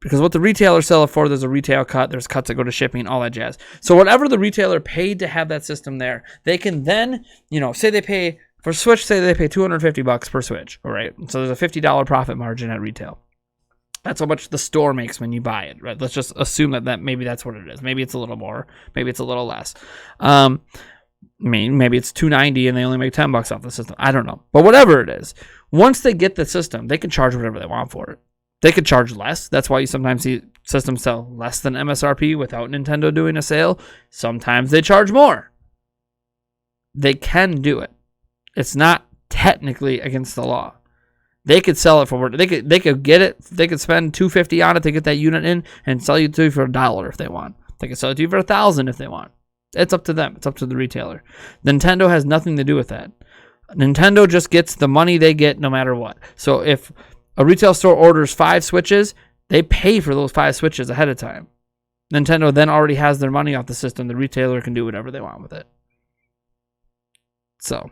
Because what the retailers sell it for, there's a retail cut, there's cuts that go to shipping, all that jazz. So whatever the retailer paid to have that system there, they can then, say they pay for Switch, say they pay $250 per Switch, all right? So there's a $50 profit margin at retail. That's how much the store makes when you buy it, right? Let's just assume that maybe that's what it is. Maybe it's a little more, maybe it's a little less. Maybe it's $290 and they only make $10 off the system. I don't know. But whatever it is, once they get the system, they can charge whatever they want for it. They could charge less. That's why you sometimes see systems sell less than MSRP without Nintendo doing a sale. Sometimes they charge more. They can do it. It's not technically against the law. They could sell it for they could get it. They could spend $250 on it to get that unit in and sell you to you for $1 if they want. They could sell it to you for $1,000 if they want. It's up to them. It's up to the retailer. Nintendo has nothing to do with that. Nintendo just gets the money they get no matter what. So if a retail store orders 5 Switches, they pay for those 5 Switches ahead of time. Nintendo then already has their money off the system. The retailer can do whatever they want with it. So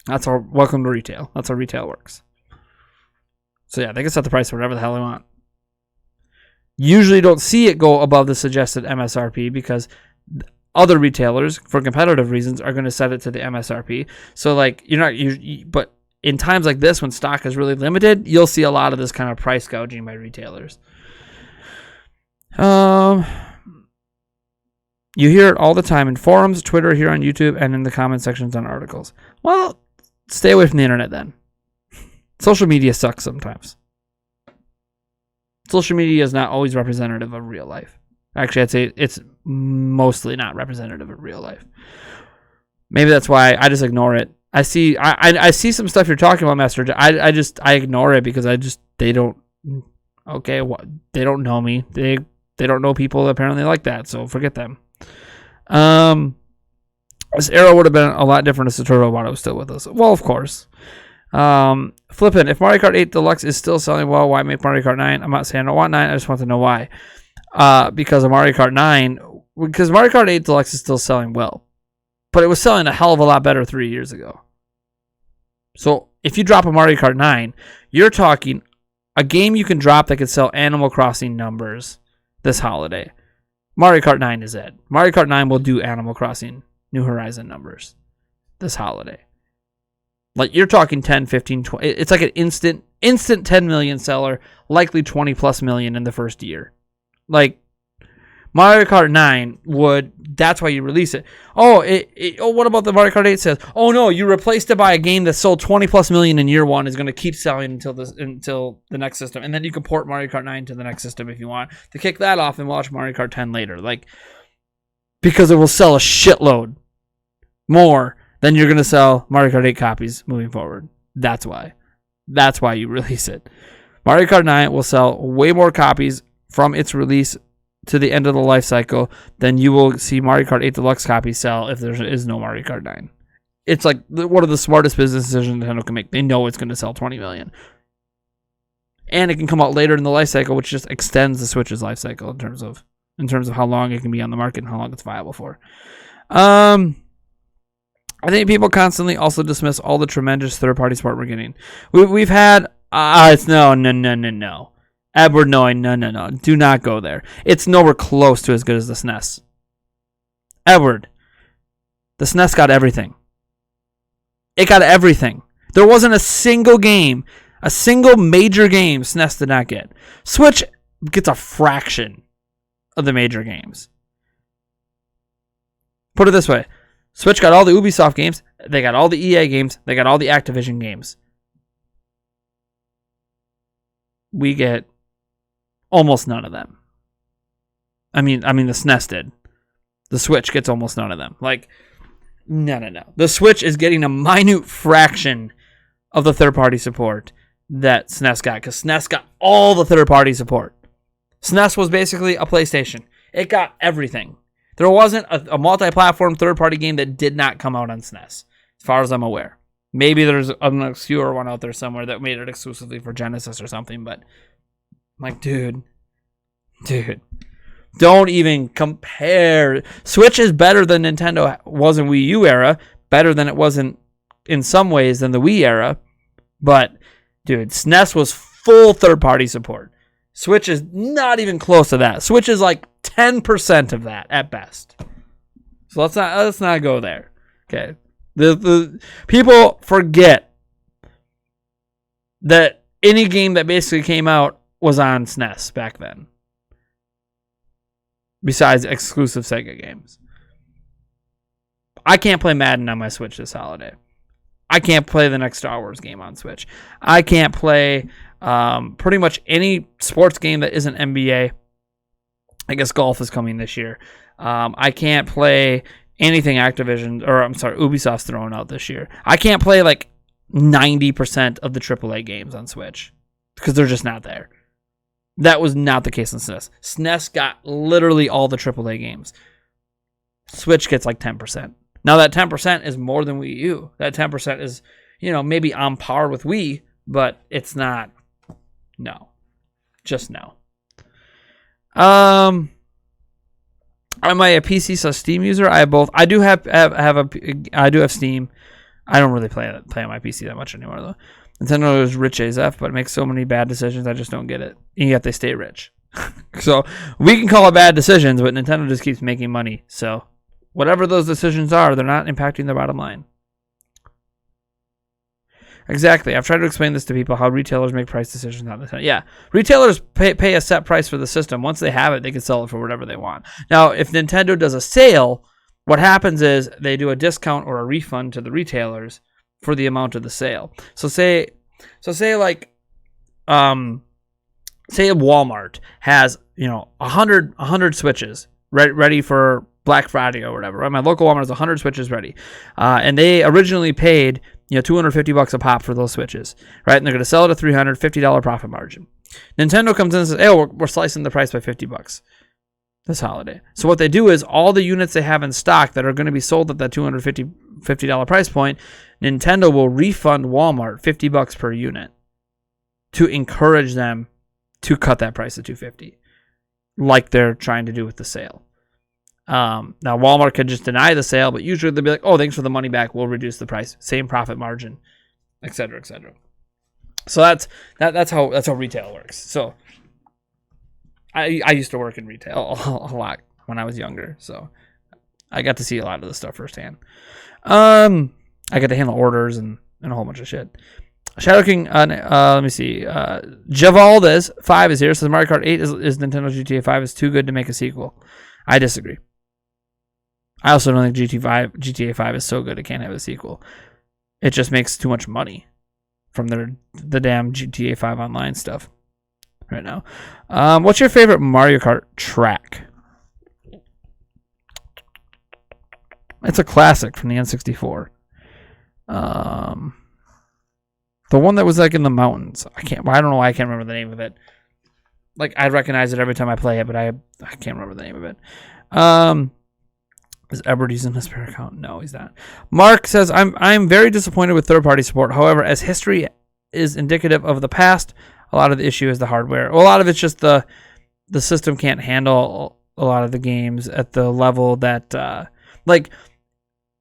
that's our welcome to retail. That's how retail works. So yeah, they can set the price for whatever the hell they want. usually don't see it go above the suggested MSRP because other retailers, for competitive reasons, are going to set it to the MSRP. So like but in times like this when stock is really limited, you'll see a lot of this kind of price gouging by retailers. You hear it all the time in forums, Twitter, here on YouTube, and in the comment sections on articles. Well, stay away from the internet then. Social media sucks sometimes. Social media is not always representative of real life. Actually, I'd say it's mostly not representative of real life. Maybe that's why I just ignore it. I see some stuff you're talking about, Master. I ignore it because they don't know me. They don't know people apparently like that, so forget them. This era would have been a lot different if Satoru Iwata was still with us. Well, of course. Flippin', if Mario Kart 8 Deluxe is still selling well, why make Mario Kart 9? I'm not saying I don't want 9, I just want to know why. Because Mario Kart 8 Deluxe is still selling well. But it was selling a hell of a lot better 3 years ago. So if you drop a Mario Kart 9, you're talking a game you can drop that could sell Animal Crossing numbers this holiday. Mario Kart 9 is it. Mario Kart 9 will do Animal Crossing New Horizon numbers this holiday. Like you're talking 10, 15, 20. It's like an instant 10 million seller, likely 20 plus million in the first year. Like Mario Kart 9 that's why you release it. What about the Mario Kart 8 sales? Oh no, you replaced it by a game that sold 20 plus million in year one, is going to keep selling until the next system. And then you can port Mario Kart 9 to the next system if you want to kick that off and watch Mario Kart 10 later. Like, because it will sell a shitload more than you're going to sell Mario Kart 8 copies moving forward. That's why you release it. Mario Kart 9 will sell way more copies from its release to the end of the life cycle than you will see Mario Kart 8 Deluxe copies sell if there is no Mario Kart 9. It's like one of the smartest business decisions Nintendo can make. They know it's going to sell 20 million. And it can come out later in the life cycle, which just extends the Switch's life cycle in terms of how long it can be on the market and how long it's viable for. I think people constantly also dismiss all the tremendous third-party support we're getting. We've had it's no. Edward, no. Do not go there. It's nowhere close to as good as the SNES. Edward, the SNES got everything. It got everything. There wasn't a single game, a single major game SNES did not get. Switch gets a fraction of the major games. Put it this way. Switch got all the Ubisoft games. They got all the EA games. They got all the Activision games. We get almost none of them. I mean the SNES did. The Switch gets almost none of them. Like, no. The Switch is getting a minute fraction of the third-party support that SNES got, because SNES got all the third-party support. SNES was basically a PlayStation. It got everything. There wasn't a multi-platform third-party game that did not come out on SNES, as far as I'm aware. Maybe there's an obscure one out there somewhere that made it exclusively for Genesis or something, but like, dude, don't even compare. Switch is better than Nintendo was in Wii U era, better than it was in some ways than the Wii era, but dude, SNES was full third-party support. Switch is not even close to that. Switch is like 10% of that at best. So let's not go there. Okay. The people forget that any game that basically came out was on SNES back then. Besides exclusive Sega games. I can't play Madden on my Switch this holiday. I can't play the next Star Wars game on Switch. I can't play pretty much any sports game that isn't NBA. I guess golf is coming this year. I can't play anything Ubisoft's throwing out this year. I can't play like 90% of the AAA games on Switch because they're just not there. That was not the case in SNES. SNES got literally all the AAA games. Switch gets like 10%. Now that 10% is more than Wii U. That 10% is, maybe on par with Wii, but it's not. No. Just no. Am I a PC / Steam user? I have both. I do have Steam. I don't really play on my PC that much anymore though. Nintendo is rich AF, but it makes so many bad decisions. I just don't get it. And yet they stay rich. So we can call it bad decisions, but Nintendo just keeps making money. So whatever those decisions are, they're not impacting their bottom line. Exactly. I've tried to explain this to people, how retailers make price decisions. Yeah, retailers pay a set price for the system. Once they have it, they can sell it for whatever they want. Now, if Nintendo does a sale, what happens is they do a discount or a refund to the retailers for the amount of the sale. Say Walmart has 100 switches ready for Black Friday or whatever. Right? My local Walmart has 100 switches ready, and they originally paid $250 a pop for those switches, right? And they're going to sell it at $350 profit margin. Nintendo comes in and says, "Hey, we're slicing the price by $50 this holiday." So what they do is all the units they have in stock that are going to be sold at that $250 price point, Nintendo will refund Walmart $50 per unit to encourage them to cut that price to $250, like they're trying to do with the sale. Now Walmart could just deny the sale, but usually they'll be like, "Oh, thanks for the money back. We'll reduce the price, same profit margin, etc., etc." So that's how retail works. So I used to work in retail a lot when I was younger, so I got to see a lot of this stuff firsthand. I got to handle orders and a whole bunch of shit. Shadow King, let me see. Javaldez 5 is here. Says Mario Kart 8 is Nintendo GTA 5 is too good to make a sequel. I disagree. I also don't think GTA 5 is so good it can't have a sequel. It just makes too much money from the damn GTA 5 online stuff right now. What's your favorite Mario Kart track? It's a classic from the N64. The one that was like in the mountains. I don't know why I can't remember the name of it. Like, I recognize it every time I play it, but I can't remember the name of it. Is Edward using his spare account? No, he's not. Mark says, I'm very disappointed with third-party support. However, as history is indicative of the past, a lot of the issue is the hardware. Well, a lot of it's just the system can't handle a lot of the games at the level that, like,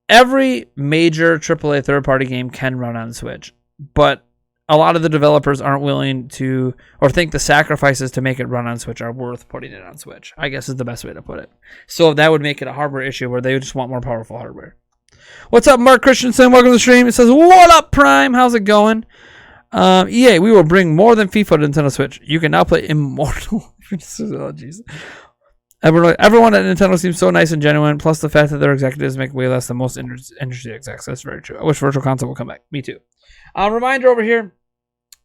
every major AAA third-party game can run on Switch, but a lot of the developers aren't willing to, or think the sacrifices to make it run on Switch are worth putting it on Switch, I guess is the best way to put it. So that would make it a hardware issue where they just want more powerful hardware. What's up, Mark Christensen? Welcome to the stream. It says, "What up, Prime? How's it going? EA, we will bring more than FIFA to Nintendo Switch. You can now play Immortal." Oh, jeez. Everyone at Nintendo seems so nice and genuine, plus the fact that their executives make way less than most industry execs. That's very true. I wish Virtual Console will come back. Me too. Reminder over here,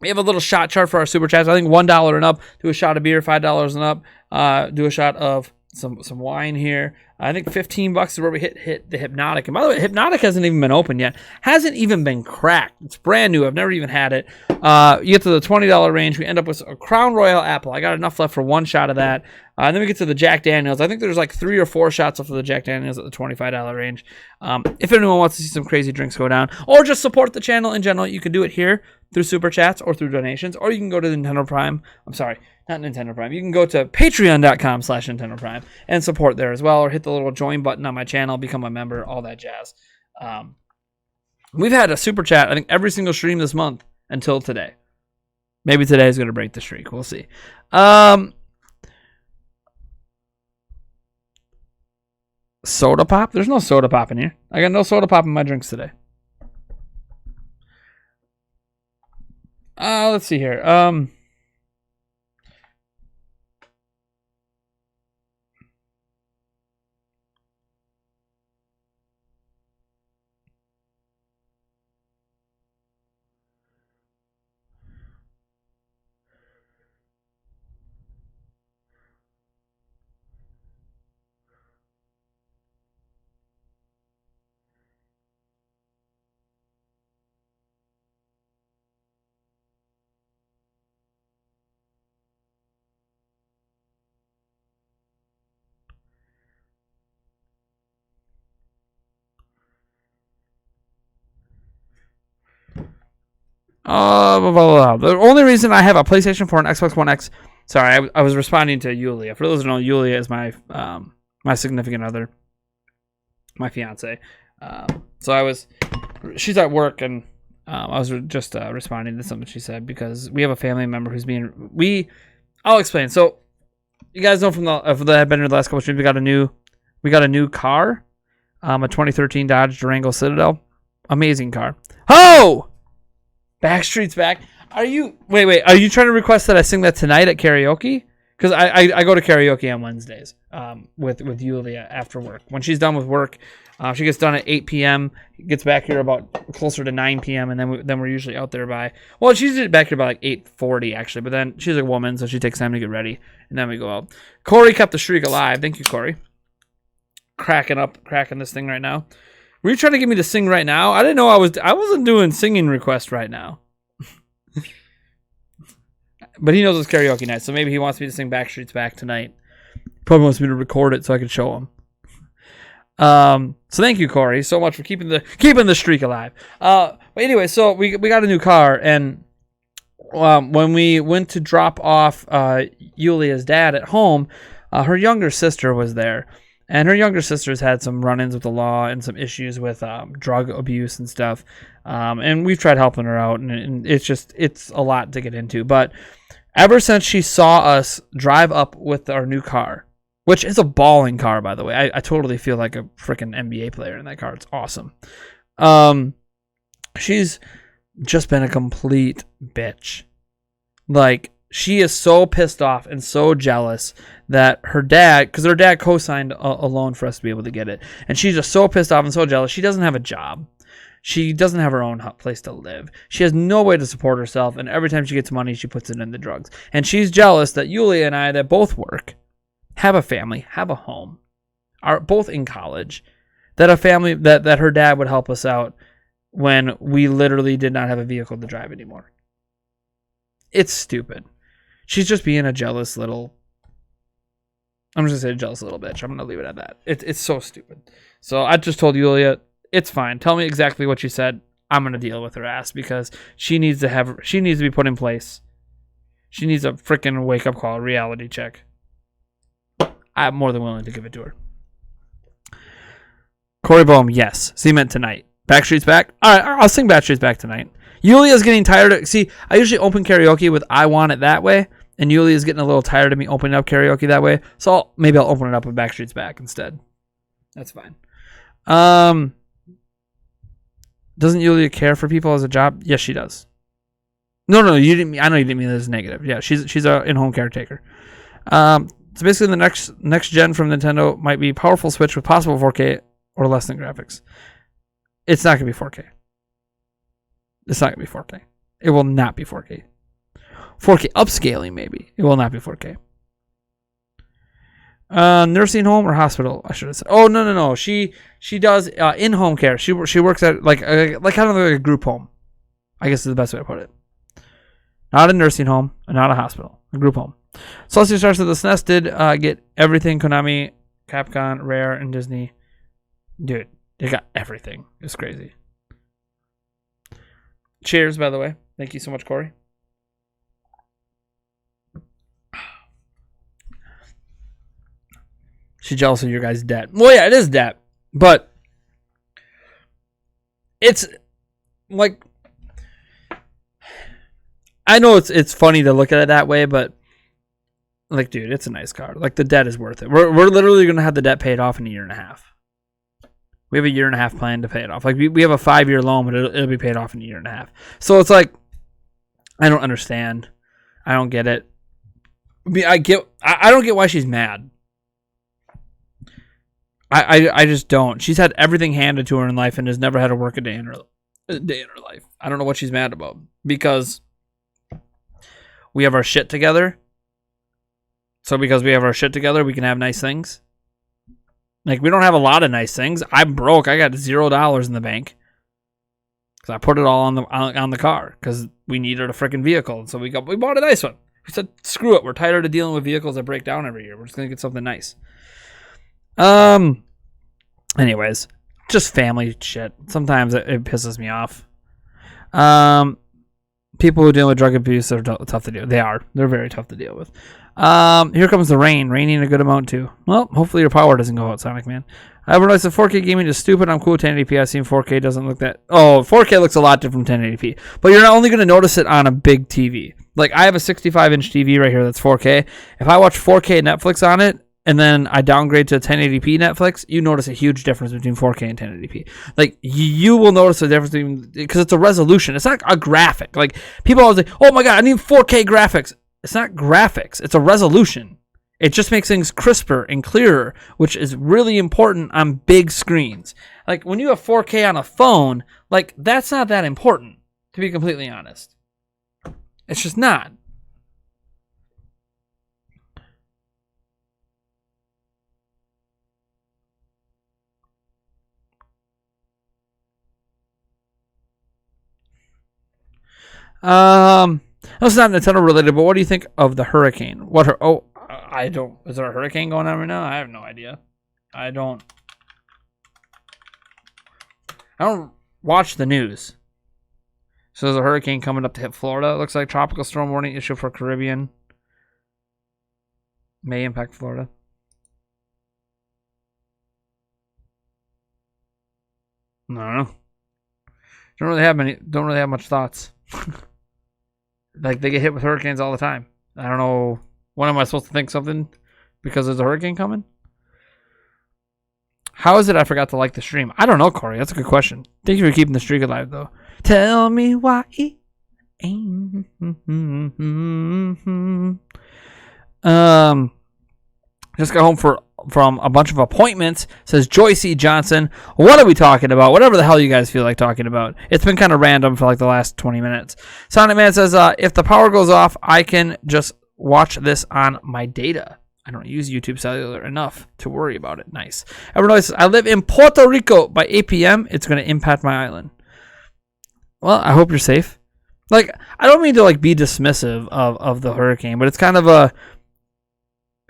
we have a little shot chart for our super chats. I think $1 and up, do a shot of beer. $5 and up, do a shot of some wine here. I think $15 is where we hit the Hypnotic. And by the way, Hypnotic hasn't even been open yet. Hasn't even been cracked. It's brand new. I've never even had it. You get to the $20 range. We end up with a Crown Royal apple. I got enough left for one shot of that. And then we get to the Jack Daniels. I think there's like 3 or 4 shots left of the Jack Daniels at the $25 range. If anyone wants to see some crazy drinks go down, or just support the channel in general, you can do it here through Super Chats or through donations, or you can go to Nintendo Prime. I'm sorry, not Nintendo Prime. You can go to patreon.com/Nintendo Prime and support there as well, or hit the little join button on my channel, become a member, all that jazz. We've had a Super Chat, I think, every single stream this month until today. Maybe today is going to break the streak. We'll see. Soda pop? There's no soda pop in here. I got no soda pop in my drinks today. Let's see here. The only reason I have a PlayStation 4 and Xbox One X, sorry, I was responding to Yulia. For those who don't know, Yulia is my my significant other, my fiance. She's at work, and I was just responding to something she said, because we have a family member who's I'll explain. So you guys know from the if that have been here the last couple of streams, we got a new car, a 2013 Dodge Durango Citadel, amazing car. Oh, Backstreet's Back. Are you Are you trying to request that I sing that tonight at karaoke? Because I go to karaoke on Wednesdays with Yulia after work. When she's done with work, she gets done at 8 p.m. Gets back here about closer to 9 p.m. and then we're usually out there by she's usually back here by like 8:40 actually. But then she's a woman, so she takes time to get ready, and then we go out. Corey kept the streak alive. Thank you, Corey. Cracking this thing right now. Were you trying to get me to sing right now? I didn't know I wasn't doing singing requests right now. But he knows it's karaoke night, so maybe he wants me to sing Backstreet's Back tonight. Probably wants me to record it so I can show him. So thank you, Corey, so much for keeping the streak alive. But anyway, so we got a new car, and when we went to drop off Yulia's dad at home, her younger sister was there. And her younger sister's had some run-ins with the law and some issues with drug abuse and stuff. And we've tried helping her out, and it's a lot to get into. But ever since she saw us drive up with our new car, which is a balling car, by the way. I totally feel like a freaking NBA player in that car. It's awesome. She's just been a complete bitch. Like, she is so pissed off and so jealous that her dad, because her dad co-signed a loan for us to be able to get it, and she's just so pissed off and so jealous. She doesn't have a job. She doesn't have her own place to live. She has no way to support herself, and every time she gets money, she puts it in the drugs. And she's jealous that Yulia and I, that both work, have a family, have a home, are both in college, that a family, that her dad would help us out when we literally did not have a vehicle to drive anymore. It's stupid. She's just being a jealous little... I'm just going to say a jealous little bitch. I'm going to leave it at that. It's so stupid. So I just told Yulia, it's fine. Tell me exactly what she said. I'm going to deal with her ass because she needs to be put in place. She needs a freaking wake-up call, reality check. I'm more than willing to give it to her. Corey Boehm, yes. Cement tonight. Backstreet's Back? All right, I'll sing Backstreet's Back tonight. Yulia's getting tired of... See, I usually open karaoke with I Want It That Way, and Yulia's getting a little tired of me opening up karaoke that way, so maybe I'll open it up with Backstreet's Back instead. That's fine. Doesn't Yulia care for people as a job? Yes, she does. No, you didn't. I know you didn't mean that as negative. Yeah, she's a in-home caretaker. So basically, the next gen from Nintendo might be powerful Switch with possible 4K or less than graphics. It's not gonna be 4K. It's not gonna be 4K. It will not be 4K. 4K upscaling maybe. It will not be 4K. Nursing home or hospital? I should have said. Oh no. She does in-home care. She works at like kind of like a group home. I guess is the best way to put it. Not a nursing home, and not a hospital. A group home. Celestial Stars of the SNES did get everything. Konami, Capcom, Rare, and Disney. Dude, they got everything. It's crazy. Cheers, by the way. Thank you so much, Corey. She's jealous of your guys' debt. Well, yeah, it is debt. But it's like... I know it's funny to look at it that way, but like, dude, it's a nice car. Like, the debt is worth it. We're literally going to have the debt paid off in a year and a half. We have a year and a half plan to pay it off. Like, we have a 5-year loan, but it'll be paid off in a year and a half. So it's like, I don't understand. I don't get it. I mean, I don't get why she's mad. I just don't. She's had everything handed to her in life and has never had to work a day in her life. I don't know what she's mad about, because we have our shit together. So because we have our shit together, we can have nice things. Like, we don't have a lot of nice things. I'm broke. I got $0 in the bank because I put it all on the car because we needed a freaking vehicle. So we bought a nice one. We said, screw it. We're tired of dealing with vehicles that break down every year. We're just gonna get something nice. Anyways, just family shit. Sometimes it pisses me off. People who deal with drug abuse are tough to deal with. They're very tough to deal with. Here comes the rain. Raining a good amount too. Well, hopefully your power doesn't go out, Sonic Man. I realized that 4K gaming is stupid. I'm cool with 1080p. I've seen 4K doesn't look that... Oh, 4K looks a lot different from 1080p. But you're not only going to notice it on a big TV. Like, I have a 65-inch TV right here that's 4K. If I watch 4K Netflix on it, and then I downgrade to 1080p Netflix, you notice a huge difference between 4K and 1080p. Like, you will notice a difference because it's a resolution. It's not a graphic. Like, people always say, oh my God, I need 4K graphics. It's not graphics. It's a resolution. It just makes things crisper and clearer, which is really important on big screens. Like, when you have 4K on a phone, like, that's not that important, to be completely honest. It's just not. That's not Nintendo related, but what do you think of the hurricane? I don't. Is there a hurricane going on right now? I have no idea. I don't watch the news. So there's a hurricane coming up to hit Florida. It looks like tropical storm warning issued for Caribbean. May impact Florida. I don't know. Don't really have much thoughts. Like, they get hit with hurricanes all the time. I don't know. When am I supposed to think something because there's a hurricane coming? How is it I forgot to like the stream? I don't know, Corey. That's a good question. Thank you for keeping the streak alive, though. Tell me why. Just got home from a bunch of appointments, says Joyce E. Johnson. What are we talking about? Whatever the hell you guys feel like talking about. It's been kind of random for like the last 20 minutes. Sonic Man says, if the power goes off, I can just watch this on my data. I don't use YouTube Cellular enough to worry about it. Nice. Everyone says, I live in Puerto Rico. By 8 p.m., it's going to impact my island. Well, I hope you're safe. Like, I don't mean to like be dismissive of the hurricane, but it's kind of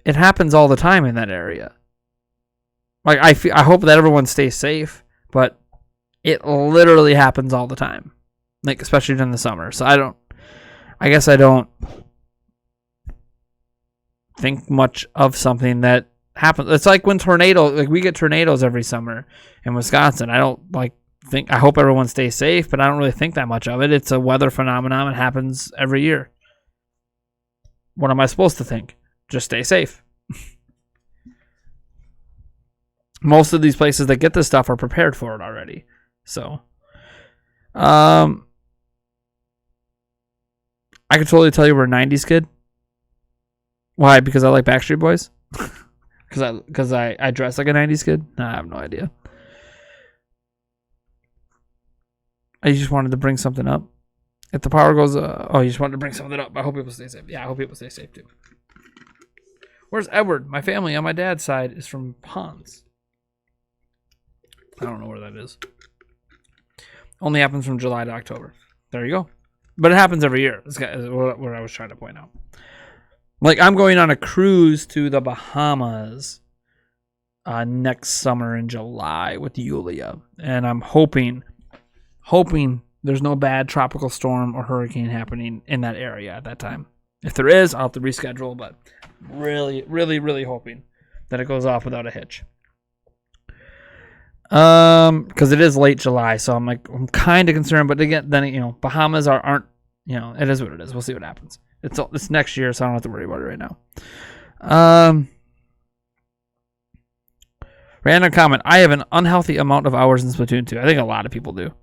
it happens all the time in that area. Like, I hope that everyone stays safe, but it literally happens all the time. Like, especially during the summer. So I guess I don't think much of something that happens. It's like when we get tornadoes every summer in Wisconsin. I hope everyone stays safe, but I don't really think that much of it. It's a weather phenomenon. It happens every year. What am I supposed to think? Just stay safe. Most of these places that get this stuff are prepared for it already. So, I could totally tell you we're a 90s kid. Why? Because I like Backstreet Boys? Because I dress like a 90s kid? Nah, I have no idea. I just wanted to bring something up. If the power goes... you just wanted to bring something up. I hope people stay safe. Yeah, I hope people stay safe too. Where's Edward? My family on my dad's side is from Ponds. I don't know where that is. Only happens from July to October. There you go. But it happens every year. This is what I was trying to point out. Like, I'm going on a cruise to the Bahamas next summer in July with Yulia. And I'm hoping there's no bad tropical storm or hurricane happening in that area at that time. If there is, I'll have to reschedule, but really, really, really hoping that it goes off without a hitch. Because it is late July, so I'm kind of concerned, but again, then, Bahamas aren't, it is what it is. We'll see what happens. It's next year, so I don't have to worry about it right now. Random comment. I have an unhealthy amount of hours in Splatoon 2. I think a lot of people do.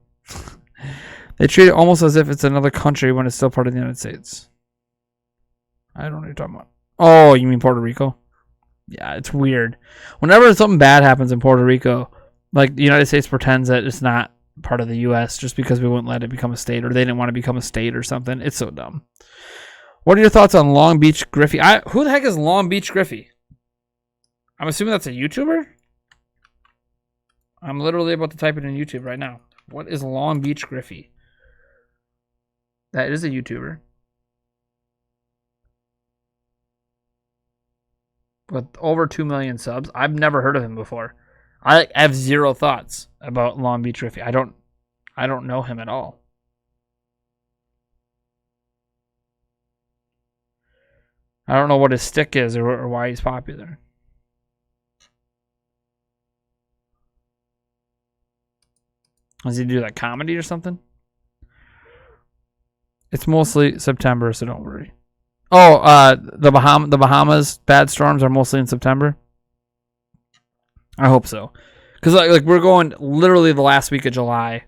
They treat it almost as if it's another country when it's still part of the United States. I don't know what you're talking about. Oh, you mean Puerto Rico? Yeah, it's weird. Whenever something bad happens in Puerto Rico, like the United States pretends that it's not part of the U.S. just because we wouldn't let it become a state, or they didn't want to become a state or something. It's so dumb. What are your thoughts on Long Beach Griffey? Who the heck is Long Beach Griffey? I'm assuming that's a YouTuber? I'm literally about to type it in YouTube right now. What is Long Beach Griffey? That is a YouTuber. With over 2 million subs. I've never heard of him before. I have zero thoughts about Long Beach Griffey. I don't know him at all. I don't know what his stick is or why he's popular. Does he do like comedy or something? It's mostly September, so don't worry. Oh, the Bahamas bad storms are mostly in September. I hope so, because like we're going literally the last week of July.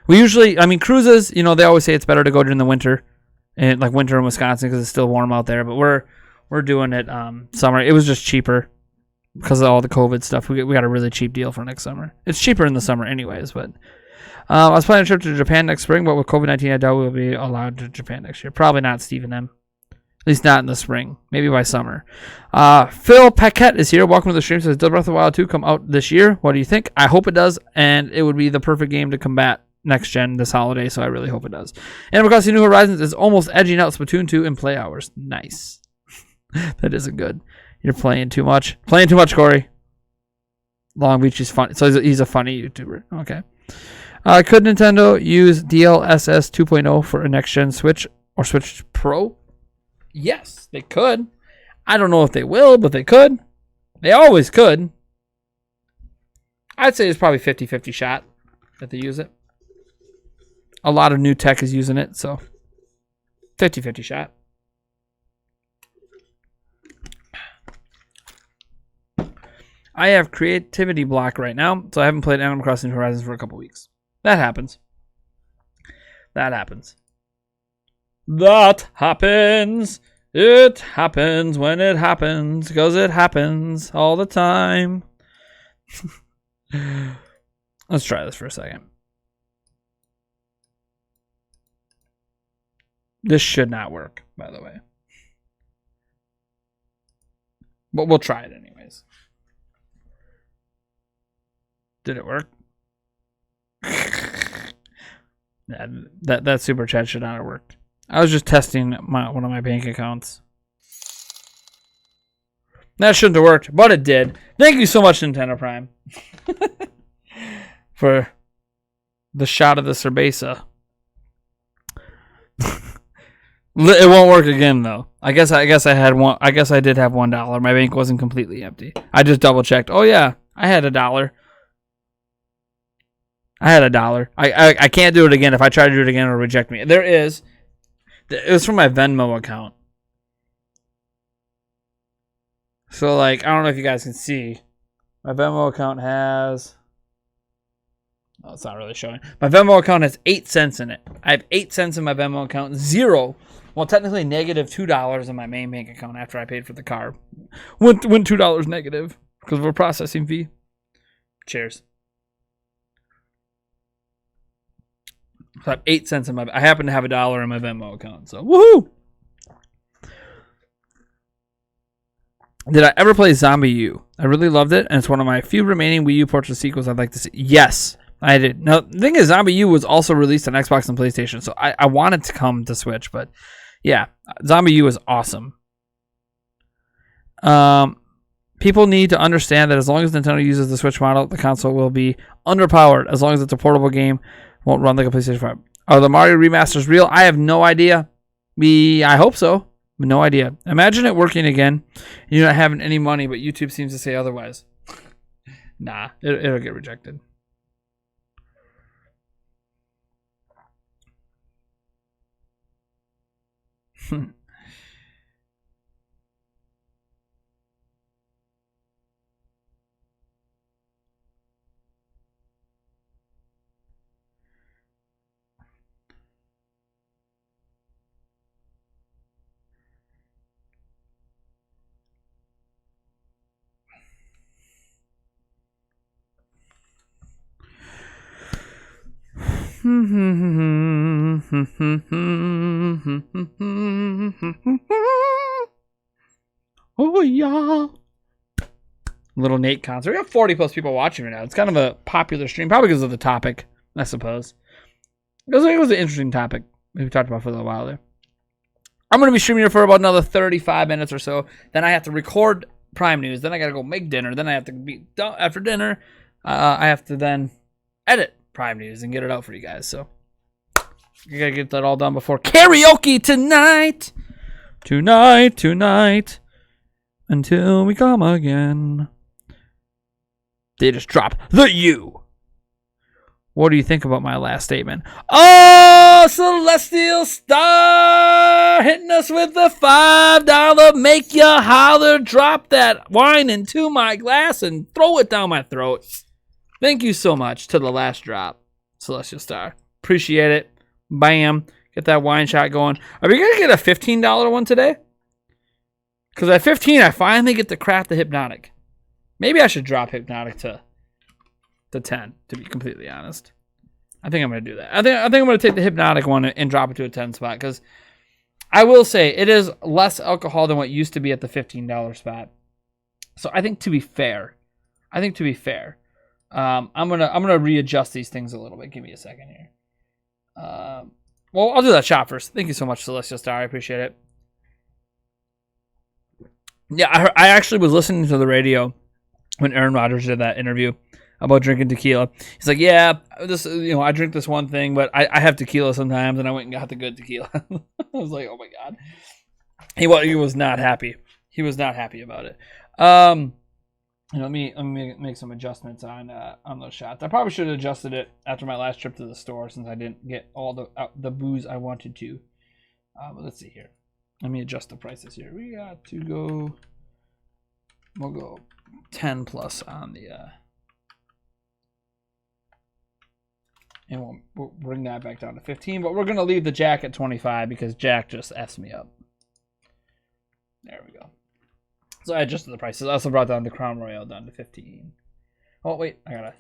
We usually, I mean, cruises. You know, they always say it's better to go during the winter, and like winter in Wisconsin because it's still warm out there. But we're doing it summer. It was just cheaper because of all the COVID stuff. We got a really cheap deal for next summer. It's cheaper in the summer anyways, but. I was planning a trip to Japan next spring, but with COVID-19, I doubt we'll be allowed to Japan next year. Probably not, Stephen M. At least not in the spring. Maybe by summer. Phil Paquette is here. Welcome to the stream. Says, does Breath of the Wild 2 come out this year? What do you think? I hope it does, and it would be the perfect game to combat next gen this holiday, so I really hope it does. Animal Crossing New Horizons is almost edging out Splatoon 2 in play hours. Nice. That isn't good. You're playing too much. Playing too much, Corey. Long Beach is funny. So he's a funny YouTuber. Okay. Could Nintendo use DLSS 2.0 for a next-gen Switch or Switch Pro? Yes, they could. I don't know if they will, but they could. They always could. I'd say it's probably 50-50 shot that they use it. A lot of new tech is using it, so 50-50 shot. I have creativity block right now, so I haven't played Animal Crossing Horizons for a couple weeks. That happens. That happens. That happens. It happens when it happens, because it happens all the time. Let's try this for a second. This should not work, by the way. But we'll try it anyways. Did it work? Yeah, that super chat should not have worked. I was just testing one of my bank accounts. That shouldn't have worked, but it did. Thank you so much, Nintendo Prime, for the shot of the cerveza. It won't work again though. I guess I had one. I guess I did have $1. My bank wasn't completely empty. I just double checked. Oh yeah, I had $1. I had $1. I can't do it again. If I try to do it again, it'll reject me. It was from my Venmo account. So, like, I don't know if you guys can see. My Venmo account has... Oh, it's not really showing. My Venmo account has 8 cents in it. I have 8 cents in my Venmo account. 0. Well, technically negative $2 in my main bank account after I paid for the car. Went $2 negative because of a processing fee. Cheers. So I have 8 cents in my... I happen to have $1 in my Venmo account. So, woohoo! Did I ever play Zombie U? I really loved it, and it's one of my few remaining Wii U ports of sequels I'd like to see. Yes, I did. Now, the thing is, Zombie U was also released on Xbox and PlayStation, so I wanted to come to Switch, but yeah, Zombie U is awesome. People need to understand that as long as Nintendo uses the Switch model, the console will be underpowered. As long as it's a portable game, won't run like a PlayStation 5. Are the Mario remasters real? I have no idea. I hope so. No idea. Imagine it working again. You're not having any money, but YouTube seems to say otherwise. Nah, it'll get rejected. Oh yeah. Little Nate concert. We have 40 plus people watching right now. It's kind of a popular stream, probably because of the topic, I suppose. It was an interesting topic we talked about for a little while there. I'm going to be streaming here for about another 35 minutes or so. Then I have to record Prime News. Then I got to go make dinner. Then I have to be done after dinner. I have to then edit Prime News and get it out for you guys. So you got to get that all done before karaoke tonight. Tonight, until we come again. They just dropped the U. What do you think about my last statement? Oh, Celestial Star hitting us with the $5 make ya holler. Drop that wine into my glass and throw it down my throat. Thank you so much to the last drop, Celestial Star. Appreciate it. Bam. Get that wine shot going. Are we going to get a $15 one today? Because at 15, I finally get to craft the Hypnotic. Maybe I should drop Hypnotic to 10, to be completely honest. I think I'm going to do that. I think I'm going to take the Hypnotic one and drop it to a 10 spot, because I will say it is less alcohol than what used to be at the $15 spot. So I think to be fair, I'm gonna readjust these things a little bit. Give me a second here. Well, I'll do that shot first. Thank you so much, Celestial Star. I appreciate it. Yeah, I actually was listening to the radio when Aaron Rodgers did that interview about drinking tequila. He's like, yeah, I drink this one thing, but I have tequila sometimes, and I went and got the good tequila. I was like, oh my God. He was not happy. He was not happy about it. Let me make some adjustments on those shots. I probably should have adjusted it after my last trip to the store, since I didn't get all the booze I wanted to. But let's see here. Let me adjust the prices here. We got to go. We'll go 10 plus on the. And we'll bring that back down to 15. But we're gonna leave the Jack at 25 because Jack just S'd me up. There we go. So I adjusted the prices. I also brought down the Crown Royal down to 15. Oh wait, I gotta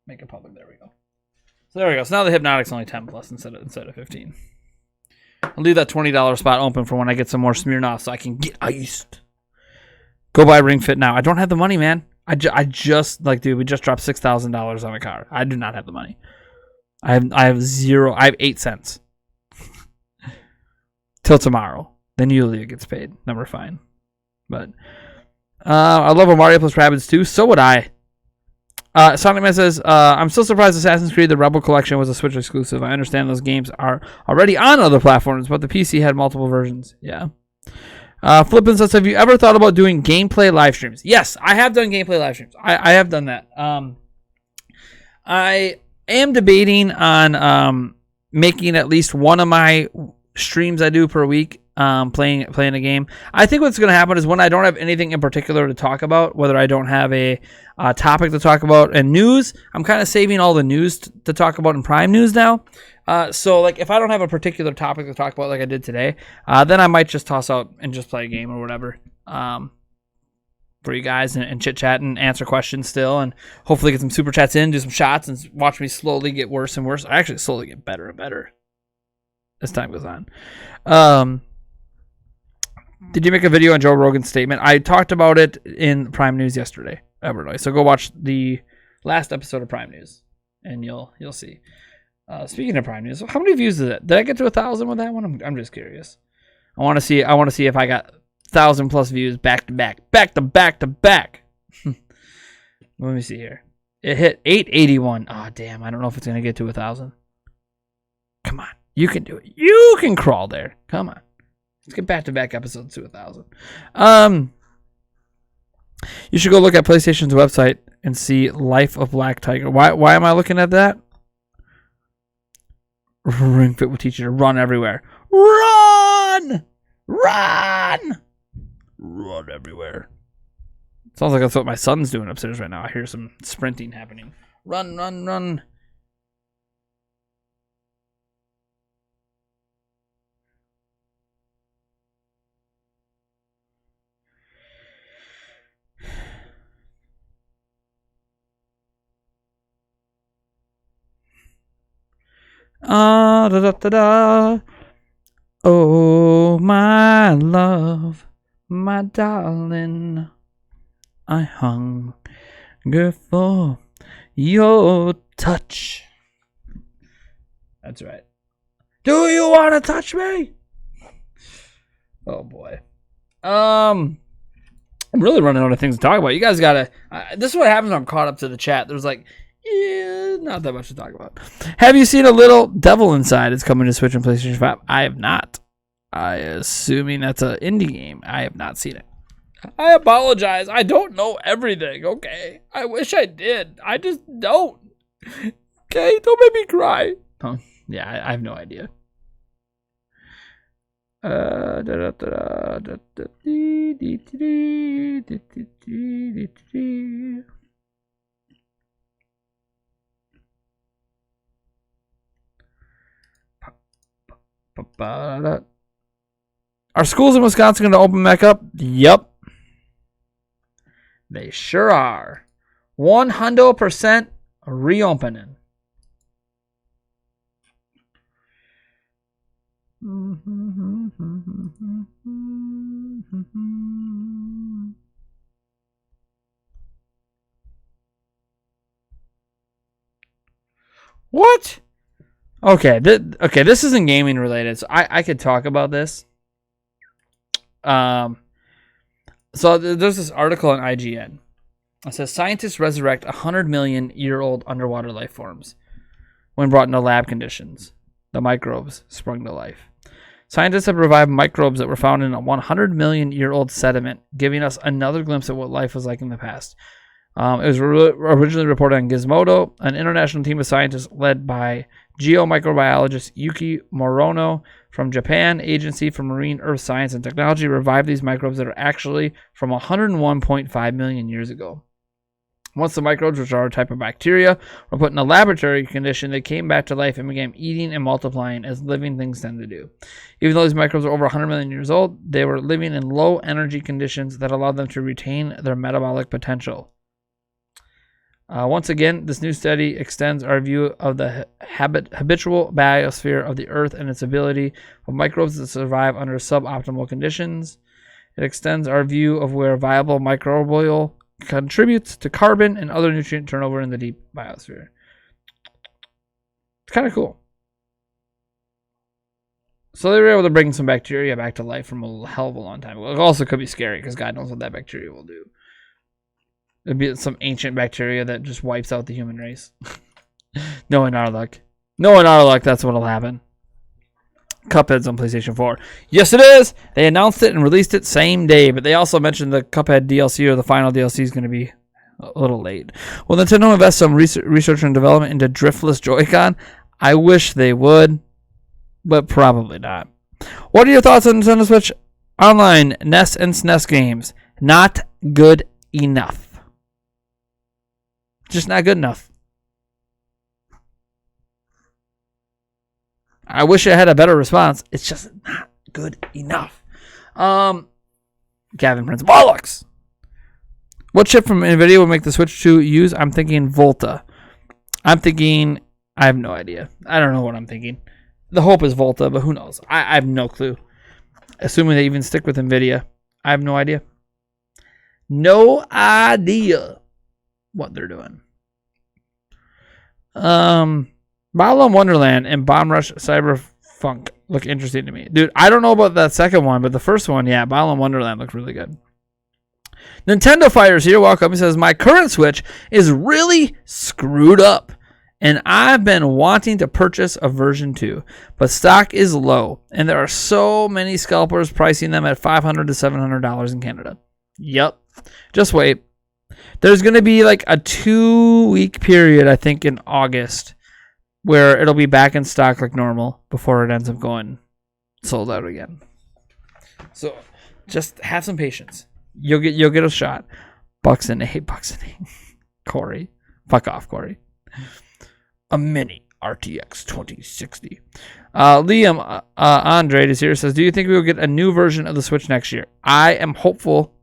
make it public. There we go. So there we go. So now the Hypnotic's only 10 plus instead of 15. I'll leave that $20 spot open for when I get some more Smirnoff so I can get iced. Go buy Ring Fit now. I don't have the money, man. I just dude, we just dropped $6,000 on my car. I do not have the money. I have zero. I have 8 cents till tomorrow. Then Yulia gets paid. Then we're fine. But I love Mario plus Rabbids too. So would I. Sonic Man says, I'm still surprised Assassin's Creed The Rebel Collection was a Switch exclusive. I understand those games are already on other platforms, but the PC had multiple versions. Yeah. Flippin says, have you ever thought about doing gameplay live streams? Yes, I have done gameplay live streams. I have done that. I am debating on making at least one of my streams I do per week playing a game. I think what's going to happen is when I don't have anything in particular to talk about, whether I don't have a topic to talk about and news, I'm kind of saving all the news to talk about in Prime News now. So if I don't have a particular topic to talk about like I did today, then I might just toss out and just play a game or whatever for you guys and chit chat and answer questions still, and hopefully get some super chats in, do some shots, and watch me slowly get worse and worse. I actually slowly get better and better as time goes on. Did you make a video on Joe Rogan's statement? I talked about it in Prime News yesterday, Evernoise. So go watch the last episode of Prime News, and you'll see. Speaking of Prime News, how many views is it? Did I get to 1,000 with that one? I'm just curious. I want to see if I got 1,000 plus views back to back. Let me see here. It hit 881. Oh damn! I don't know if it's gonna get to 1,000. Come on, you can do it. You can crawl there. Come on. Let's get back-to-back episodes to 1,000. You should go look at PlayStation's website and see Life of Black Tiger. Why am I looking at that? Ring Fit will teach you to run everywhere. Run everywhere. Sounds like that's what my son's doing upstairs right now. I hear some sprinting happening. Run. Oh, my love, my darling, I hunger for your touch. That's right. Do you want to touch me? Oh boy. I'm really running out of things to talk about. You guys gotta. This is what happens when I'm caught up to the chat. There's not that much to talk about. Have you seen A Little Devil Inside? It's coming to Switch and PlayStation 5. I have not. I assuming that's an indie game. I have not seen it. I apologize. I don't know everything, okay? I wish I did. I just don't. Okay, don't make me cry. Oh, yeah, I have no idea. Are schools in Wisconsin going to open back up? Yep. They sure are. 100% reopening. What? Okay, this isn't gaming related, so I could talk about this. So there's this article on IGN. It says scientists resurrect 100-million-year-old underwater life forms when brought into lab conditions. The microbes sprung to life. Scientists have revived microbes that were found in a 100-million-year-old sediment, giving us another glimpse at what life was like in the past. It was originally reported on Gizmodo. An international team of scientists led by geomicrobiologist Yuki Morono from Japan Agency for Marine Earth Science and Technology revived these microbes that are actually from 101.5 million years ago. Once the microbes, which are a type of bacteria, were put in a laboratory condition, they came back to life and began eating and multiplying as living things tend to do. Even though these microbes are over 100 million years old, they were living in low energy conditions that allowed them to retain their metabolic potential. Once again, this new study extends our view of the habitual biosphere of the Earth and its ability of microbes to survive under suboptimal conditions. It extends our view of where viable microbial contributes to carbon and other nutrient turnover in the deep biosphere. It's kind of cool. So they were able to bring some bacteria back to life from a hell of a long time ago. It also could be scary because God knows what that bacteria will do. It'd be some ancient bacteria that just wipes out the human race. Knowing our luck. Knowing our luck, that's what'll happen. Cuphead's on PlayStation 4. Yes, it is! They announced it and released it same day, but they also mentioned the Cuphead DLC or the final DLC is going to be a little late. Will Nintendo invest some research and development into driftless Joy-Con? I wish they would, but probably not. What are your thoughts on Nintendo Switch Online NES and SNES games? Not good enough. Just not good enough. I wish I had a better response. It's just not good enough. Gavin Prince. Bollocks! What chip from NVIDIA would make the Switch 2 use? I'm thinking Volta. I have no idea. I don't know what I'm thinking. The hope is Volta, but who knows? I have no clue. Assuming they even stick with NVIDIA. I have no idea. No idea what they're doing. Battlefield Wonderland and Bomb Rush Cyberpunk look interesting to me. Dude, I don't know about that second one, but the first one, yeah, Battlefield Wonderland looked really good. Nintendo Fighters here, welcome. He says, my current Switch is really screwed up, and I've been wanting to purchase a version 2, but stock is low, and there are so many scalpers pricing them at $500 to $700 in Canada. Yep. Just wait. There's going to be like a 2-week period, I think, in August where it'll be back in stock like normal before it ends up going sold out again. So just have some patience. You'll get a shot. $8. Corey. Fuck off, Corey. A mini RTX 2060. Liam Andrade is here. Says, do you think we will get a new version of the Switch next year? I am hopeful.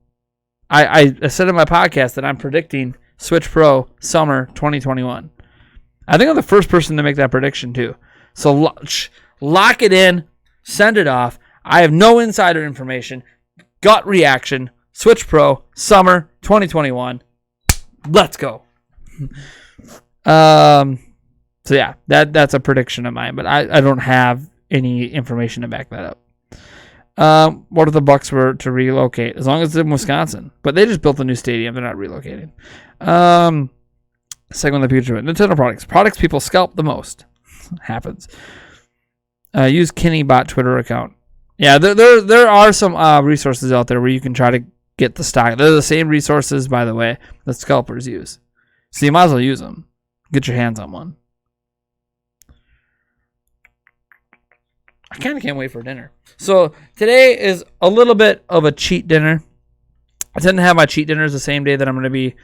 I said in my podcast that I'm predicting Switch Pro summer 2021. I think I'm the first person to make that prediction too. So lock it in, send it off. I have no insider information. Gut reaction. Switch Pro summer 2021. Let's go. So yeah, that's a prediction of mine, but I don't have any information to back that up. What if the Bucks were to relocate? As long as it's in Wisconsin. But they just built a new stadium. They're not relocating. Segment of the future. Nintendo products. Products people scalp the most. Happens. Use KinneyBot Twitter account. Yeah, there are some resources out there where you can try to get the stock. They're the same resources, by the way, that scalpers use. So you might as well use them. Get your hands on one. I kind of can't wait for dinner. So today is a little bit of a cheat dinner. I tend to have my cheat dinners the same day that I'm going to be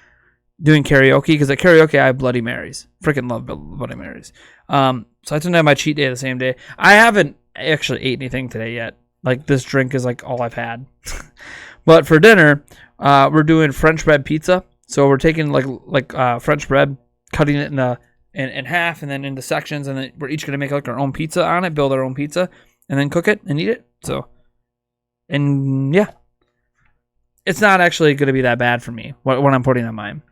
doing karaoke, because at karaoke I have Bloody Marys. Freaking love Bloody Marys. So I tend to have my cheat day the same day. I haven't actually ate anything today yet. Like, this drink is like all I've had. But for dinner, we're doing French bread pizza. So we're taking like French bread, cutting it in half and then into sections, and then we're each going to make like our own pizza on it, build our own pizza, and then cook it and eat it. So, and yeah, it's not actually going to be that bad for me what I'm putting on mine,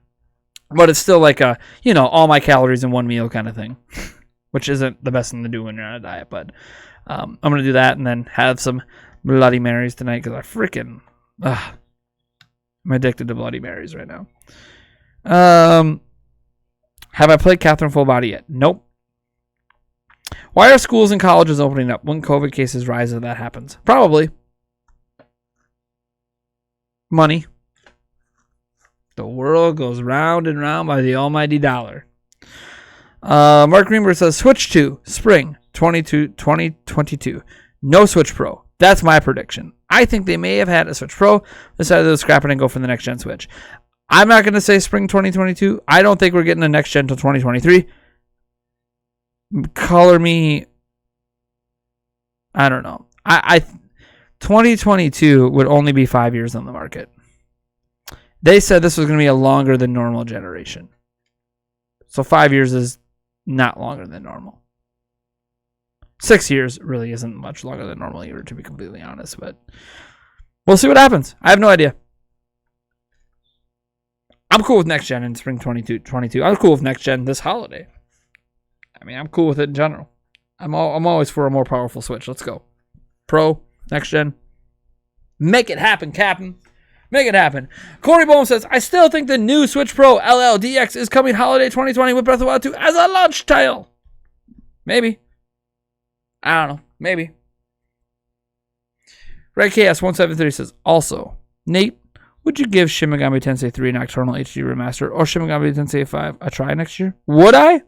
but it's still like all my calories in one meal kind of thing, which isn't the best thing to do when you're on a diet. But I'm going to do that and then have some Bloody Marys tonight, because I'm addicted to Bloody Marys right now. Have I played Catherine Full Body yet? Nope. Why are schools and colleges opening up when COVID cases rise if that happens? Probably money. The world goes round and round by the almighty dollar. Mark Greenberg says, Switch 2, spring 2022. No Switch Pro. That's my prediction. I think they may have had a Switch Pro, decided to scrap it and go for the next gen Switch. I'm not going to say spring 2022. I don't think we're getting a next gen until 2023. Color me, I don't know. 2022 would only be 5 years on the market. They said this was going to be a longer than normal generation. So 5 years is not longer than normal. 6 years really isn't much longer than normal either, to be completely honest. But we'll see what happens. I have no idea. I'm cool with next gen in spring 2022. I'm cool with next gen this holiday. I mean, I'm cool with it in general. I'm always for a more powerful Switch. Let's go. Pro, next gen. Make it happen, Captain. Make it happen. Corey Bohm says, I still think the new Switch Pro LLDX is coming holiday 2020 with Breath of the Wild 2 as a launch title. Maybe. I don't know. Maybe. Red KS 173 says, also, Nate, would you give Shin Megami Tensei 3 Nocturnal HD Remaster or Shin Megami Tensei 5 a try next year? Would I?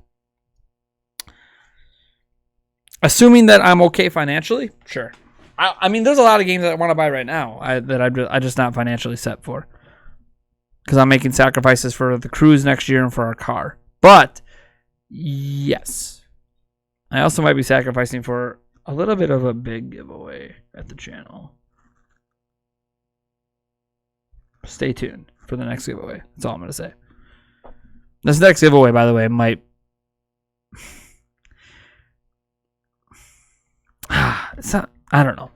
Assuming that I'm okay financially? Sure. I mean, there's a lot of games that I want to buy right now that I'm just not financially set for. Because I'm making sacrifices for the cruise next year and for our car. But, yes. I also might be sacrificing for a little bit of a big giveaway at the channel. Stay tuned for the next giveaway. That's all I'm going to say. This next giveaway, by the way, might... It's not... I don't know.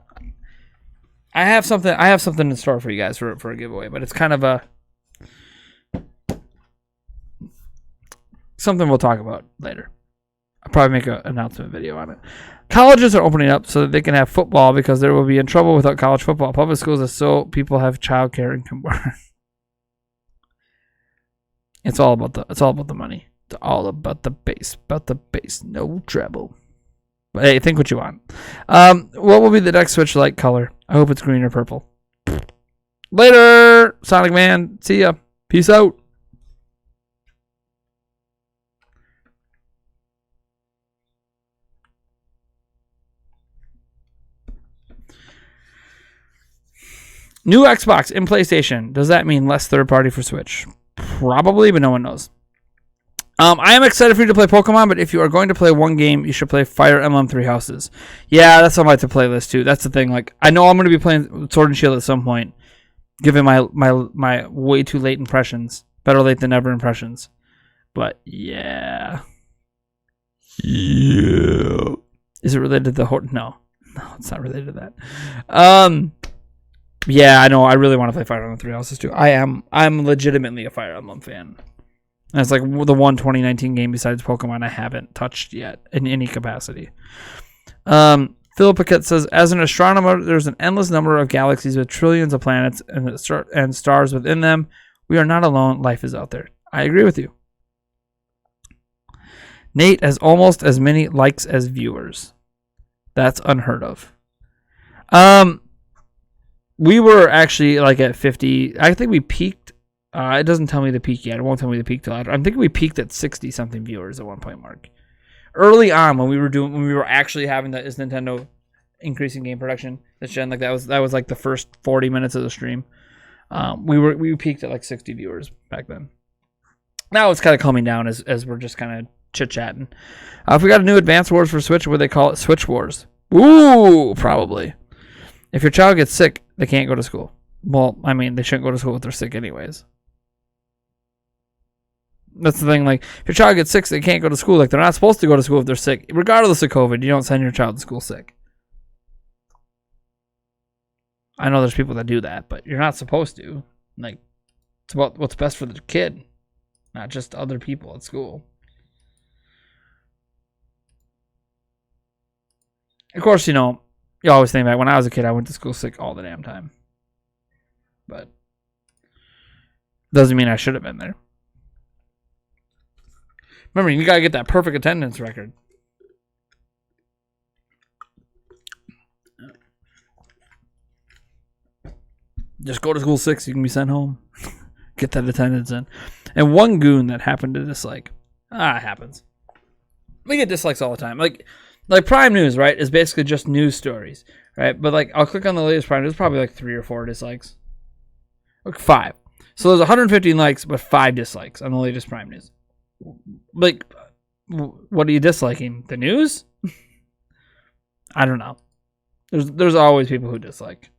I have something in store for you guys for a giveaway, but it's kind of a... something we'll talk about later. I'll probably make an announcement video on it. Colleges are opening up so that they can have football because they will be in trouble without college football. Public schools are so people have childcare and can work. It's all about the money. It's all about the base. No trouble. But hey, think what you want. What will be the next Switch Lite color? I hope it's green or purple. Later, Sonic Man. See ya. Peace out. New Xbox in PlayStation. Does that mean less third party for Switch? Probably, but no one knows. I am excited for you to play Pokemon, but if you are going to play one game, you should play Fire Emblem Three Houses. Yeah, that's on my to playlist too. That's the thing. Like, I know I'm going to be playing Sword and Shield at some point, given my way too late impressions. Better late than never impressions. But yeah. Yeah. Is it related to the No, it's not related to that. Yeah, I know. I really want to play Fire Emblem Three Houses too. I'm legitimately a Fire Emblem fan. And it's like the one 2019 game besides Pokemon I haven't touched yet in any capacity. Philip Paquette says, as an astronomer, there's an endless number of galaxies with trillions of planets and stars within them. We are not alone. Life is out there. I agree with you. Nate has almost as many likes as viewers. That's unheard of. We were actually like at 50. I think we peaked. It doesn't tell me the peak yet. It won't tell me the peak till after. I'm thinking we peaked at 60 something viewers at one point, Mark. Early on, when we were actually having that, is Nintendo increasing game production this gen, like that was like the first 40 minutes of the stream. We peaked at like 60 viewers back then. Now it's kind of calming down as we're just kind of chit chatting. If we got a new Advance Wars for Switch, would they call it Switch Wars? Ooh, probably. If your child gets sick, they can't go to school. Well, I mean, they shouldn't go to school if they're sick anyways. That's the thing. Like, if your child gets sick, they can't go to school. Like, they're not supposed to go to school if they're sick. Regardless of COVID, you don't send your child to school sick. I know there's people that do that, but you're not supposed to. Like, it's about what's best for the kid, not just other people at school. Of course, you know, you always think back, when I was a kid, I went to school sick all the damn time. But doesn't mean I should have been there. Remember, you gotta get that perfect attendance record. Just go to school sick so you can be sent home. Get that attendance in. And one goon that happened to dislike. It happens. We get dislikes all the time. Like Prime News, right, is basically just news stories, right? But like, I'll click on the latest Prime News, probably like 3 or 4 dislikes. Like 5. So there's 115 likes, but 5 dislikes on the latest Prime News. Like, what are you disliking? The news? I don't know. There's always people who dislike.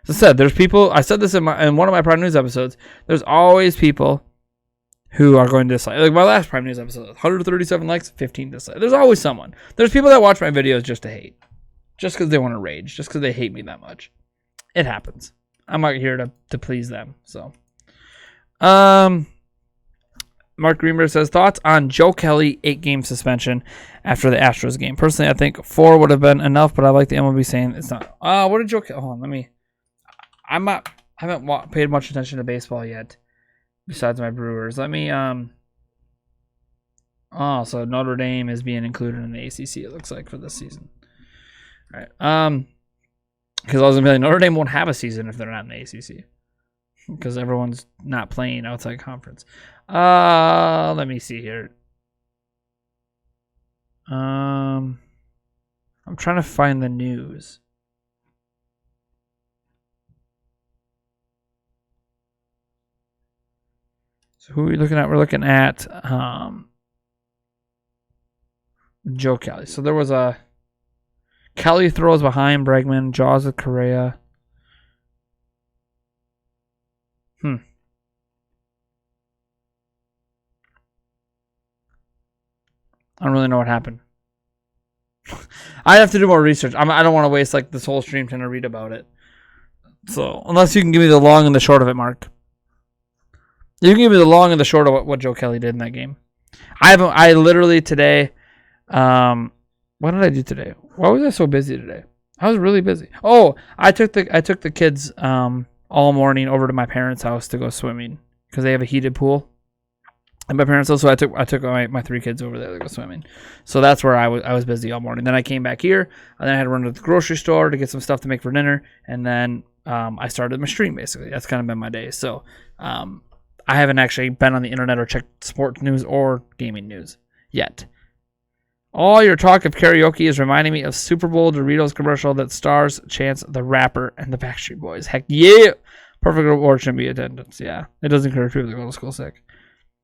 As I said, there's people. I said this in one of my Prime News episodes. There's always people who are going to dislike. Like my last Prime News episode, 137 likes, 15 dislikes. There's always someone. There's people that watch my videos just to hate, just because they want to rage, just because they hate me that much. It happens. I'm not here to please them. So, Mark Greenberg says, thoughts on Joe Kelly 8-game suspension after the Astros game. Personally, I think 4 would have been enough, but I like the MLB saying it's not. What did Joe Kelly? Hold on, let me. I haven't paid much attention to baseball yet, besides my Brewers. Let me. So Notre Dame is being included in the ACC. It looks like for this season. All right. Because I was gonna be like, Notre Dame won't have a season if they're not in the ACC, because everyone's not playing outside conference. Let me see here. I'm trying to find the news. So who are we looking at? We're looking at Joe Kelly. So there was a Kelly throws behind Bregman, jaws with Correa. I don't really know what happened. I have to do more research. I don't want to waste like this whole stream trying to read about it. So unless you can give me the long and the short of it, Mark. You can give me the long and the short of what Joe Kelly did in that game. I literally today. What did I do today? Why was I so busy today? I was really busy. Oh, I took the kids all morning over to my parents' house to go swimming because they have a heated pool. And my parents also, I took my 3 kids over there to go swimming. So that's where I was busy all morning. Then I came back here, and then I had to run to the grocery store to get some stuff to make for dinner, and then I started my stream. Basically, that's kind of been my day. So I haven't actually been on the internet or checked sports news or gaming news yet. All your talk of karaoke is reminding me of Super Bowl Doritos commercial that stars Chance the Rapper and the Backstreet Boys. Heck yeah! Perfect reward should be attendance. Yeah, it does encourage people to go to school sick.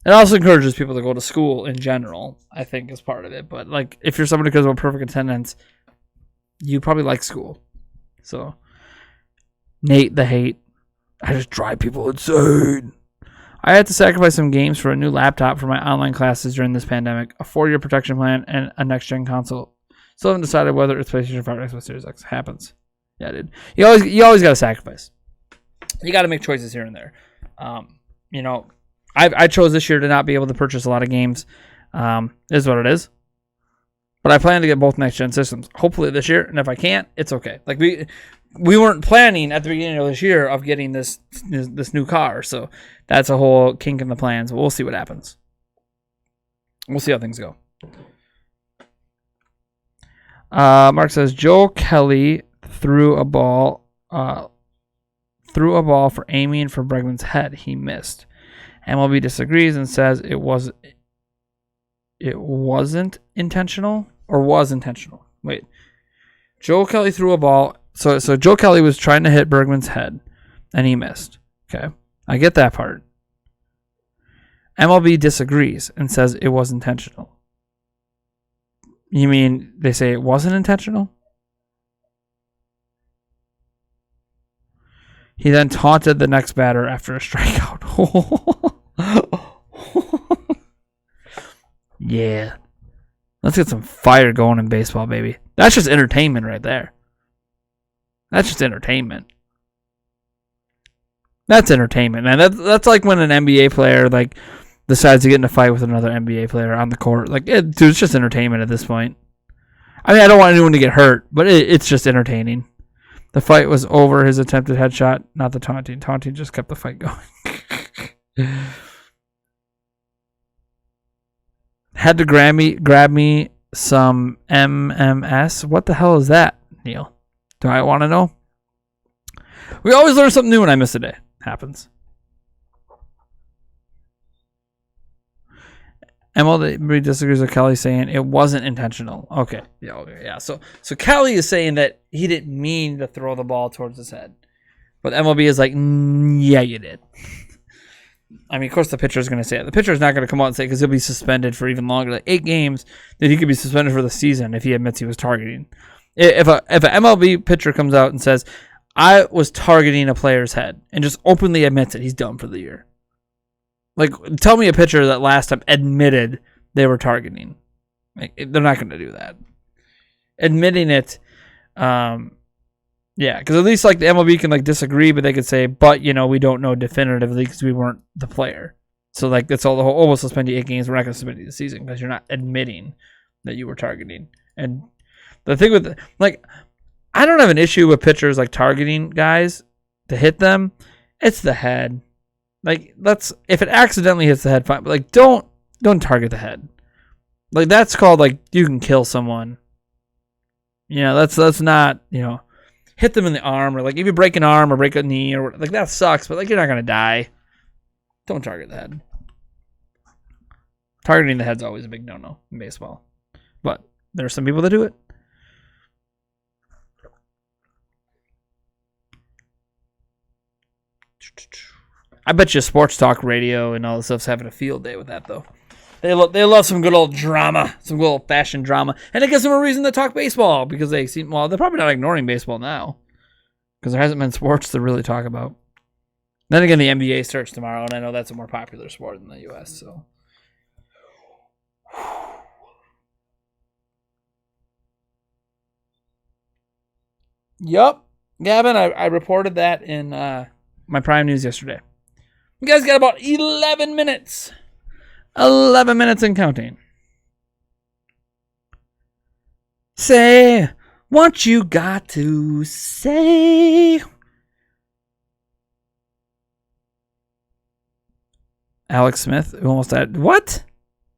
It also encourages people to go to school in general, I think, is part of it. But like, if you're somebody who goes with perfect attendance, you probably like school. So, Nate the hate. I just drive people insane. I had to sacrifice some games for a new laptop for my online classes during this pandemic, a 4-year protection plan, and a next-gen console. Still haven't decided whether it's PlayStation 5 or Xbox Series X. Happens. Yeah, dude. You always got to sacrifice. You got to make choices here and there. You know, I chose this year to not be able to purchase a lot of games. Is what it is. But I plan to get both next-gen systems, hopefully this year. And if I can't, it's okay. Like we weren't planning at the beginning of this year of getting this new car, so that's a whole kink in the plans. We'll see what happens. We'll see how things go. Mark says Joe Kelly threw a ball for aiming for Bregman's head. He missed. MLB disagrees and says it wasn't intentional or was intentional. Wait. Joe Kelly threw a ball. So Joe Kelly was trying to hit Bregman's head and he missed. Okay. I get that part. MLB disagrees and says it was intentional. You mean they say it wasn't intentional? He then taunted the next batter after a strikeout. Yeah. Let's get some fire going in baseball, baby. That's just entertainment right there. That's just entertainment. That's entertainment, man. That's like when an NBA player like decides to get in a fight with another NBA player on the court. Like, dude, it's just entertainment at this point. I mean, I don't want anyone to get hurt, but it's just entertaining. The fight was over his attempted headshot, not the taunting. Taunting just kept the fight going. Had to grab me some MMS. What the hell is that, Neil? Do I want to know? We always learn something new when I miss a day. Happens. MLB disagrees with Kelly saying it wasn't intentional. Okay. Yeah. So Kelly is saying that he didn't mean to throw the ball towards his head. But MLB is like, yeah, you did. I mean, of course, the pitcher is going to say it. The pitcher is not going to come out and say it because he'll be suspended for even longer. Like 8 games, that he could be suspended for the season if he admits he was targeting. If an MLB pitcher comes out and says, I was targeting a player's head and just openly admits it, he's done for the year. Like, tell me a pitcher that last time admitted they were targeting. Like, they're not going to do that. Admitting it, yeah, because at least like the MLB can like disagree, but they could say, but you know, we don't know definitively because we weren't the player. So like that's all the whole. Oh, we'll suspend you 8 games. We're not going to suspend you the season because you're not admitting that you were targeting. And the thing with like, I don't have an issue with pitchers like targeting guys to hit them. It's the head. Like if it accidentally hits the head, fine. But like don't target the head. Like that's called like you can kill someone. You know, that's not, you know, hit them in the arm or like if you break an arm or break a knee or like that sucks, but like you're not gonna die. Don't target the head. Targeting the head's always a big no-no in baseball. But there are some people that do it. I bet you sports talk radio and all this stuff's having a field day with that, though. They love some good old drama, some good old-fashioned drama. And it gives them a reason to talk baseball because they seem, well, they're probably not ignoring baseball now because there hasn't been sports to really talk about. Then again, the NBA starts tomorrow, and I know that's a more popular sport in the U.S., so. Yup. Gavin, I reported that in my Prime News yesterday. You guys got about 11 minutes. 11 minutes and counting. Say what you got to say. Alex Smith, who almost died. What?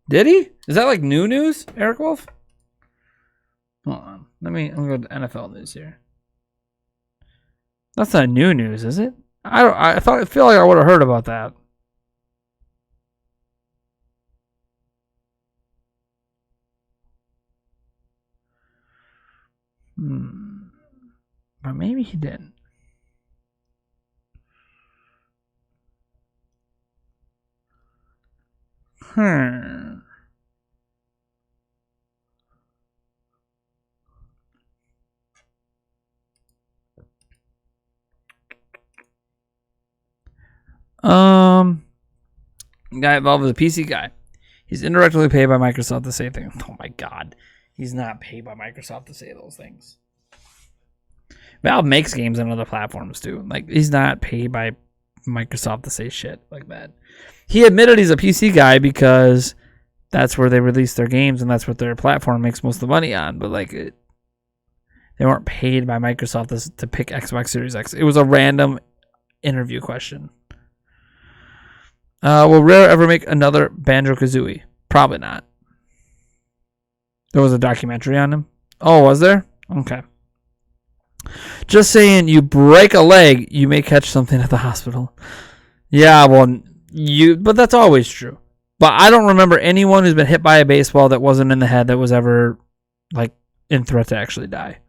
Did he? Is that like new news, Eric Wolf? Hold on. Let me go to NFL news here. That's not new news, is it? I feel like I would have heard about that. But maybe he didn't. Guy involved with a PC guy. He's indirectly paid by Microsoft to say things. Oh my God. He's not paid by Microsoft to say those things. Valve makes games on other platforms too. Like, he's not paid by Microsoft to say shit like that. He admitted he's a PC guy because that's where they release their games and that's what their platform makes most of the money on. But like, they weren't paid by Microsoft to pick Xbox Series X. It was a random interview question. Will Rare ever make another Banjo-Kazooie? Probably not. There was a documentary on him. Oh, was there? Okay. Just saying, you break a leg, you may catch something at the hospital. Yeah, well, but that's always true. But I don't remember anyone who's been hit by a baseball that wasn't in the head that was ever, like, in threat to actually die.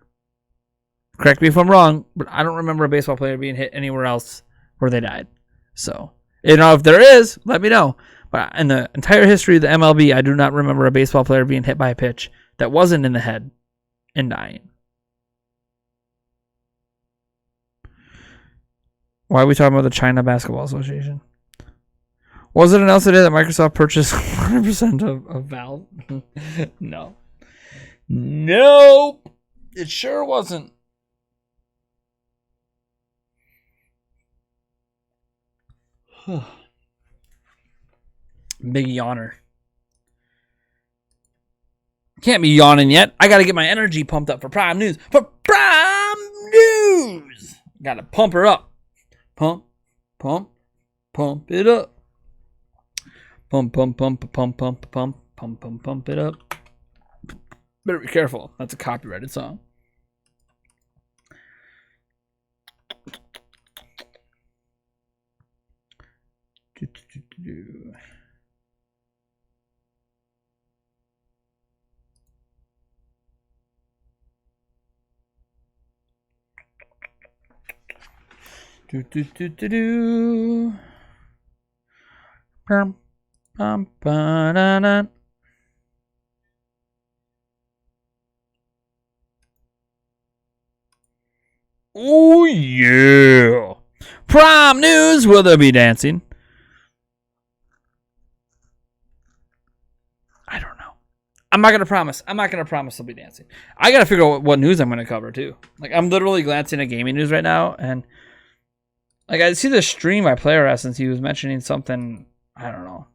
Correct me if I'm wrong, but I don't remember a baseball player being hit anywhere else where they died. So, if there is, let me know. But in the entire history of the MLB, I do not remember a baseball player being hit by a pitch that wasn't in the head and dying. Why are we talking about the China Basketball Association? Was it announced today that Microsoft purchased 100% of Valve? No. Nope. It sure wasn't. Big yawner. Can't be yawning yet. I got to get my energy pumped up for Prime News. For Prime News! Got to pump her up. Pump it up. Pump it up. Better be careful. That's a copyrighted song. Oh yeah. Prime News, will there be dancing? I don't know. I'm not gonna promise there'll be dancing. I gotta figure out what news I'm gonna cover too. Like, I'm literally glancing at gaming news right now, and like, I see the stream by Player Essence. He was mentioning something. I don't know.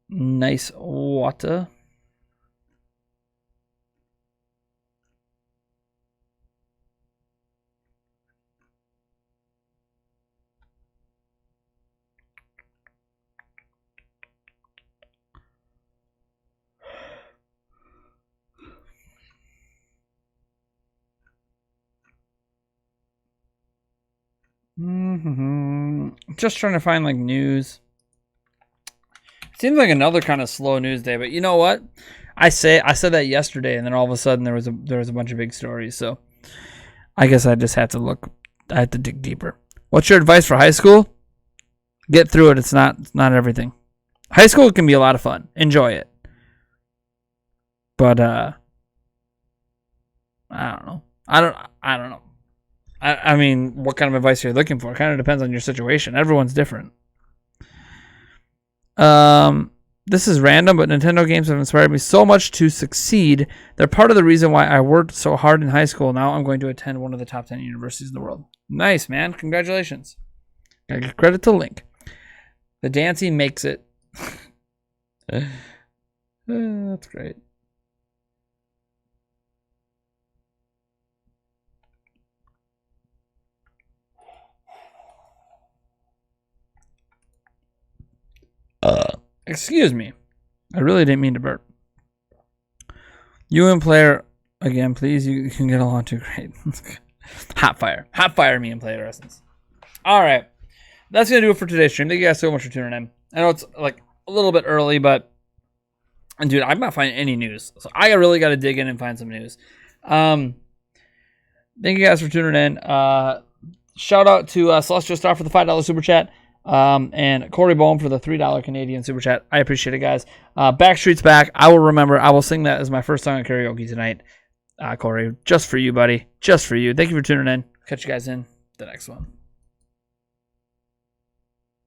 Nice water. Just trying to find like news. Seems like another kind of slow news day, but you know what? I said that yesterday, and then all of a sudden there was a bunch of big stories. So I guess I just had to look. I had to dig deeper. What's your advice for high school? Get through it. It's not everything. High school can be a lot of fun. Enjoy it. But I don't know. I don't know. I mean, what kind of advice you're looking for? It kind of depends on your situation. Everyone's different. This is random, but Nintendo games have inspired me so much to succeed. They're part of the reason why I worked so hard in high school. Now I'm going to attend one of the top 10 universities in the world. Nice, man. Congratulations. Gotta give credit to Link. The dancing makes it. That's great. Excuse me. I really didn't mean to burp. You and Player again, please. You can get along too great. Hot fire me and Player Essence. All right, that's gonna do it for today's stream. Thank you guys so much for tuning in. I know it's like a little bit early, but dude, I'm not finding any news, so I really got to dig in and find some news. Thank you guys for tuning in. Shout out to Celestial Star for the $5 super chat. And Corey Bohm for the $3 Canadian super chat. I appreciate it, guys. Backstreet's back. I will remember. I will sing that as my first song at karaoke tonight. Corey, just for you, buddy. Just for you. Thank you for tuning in. Catch you guys in the next one.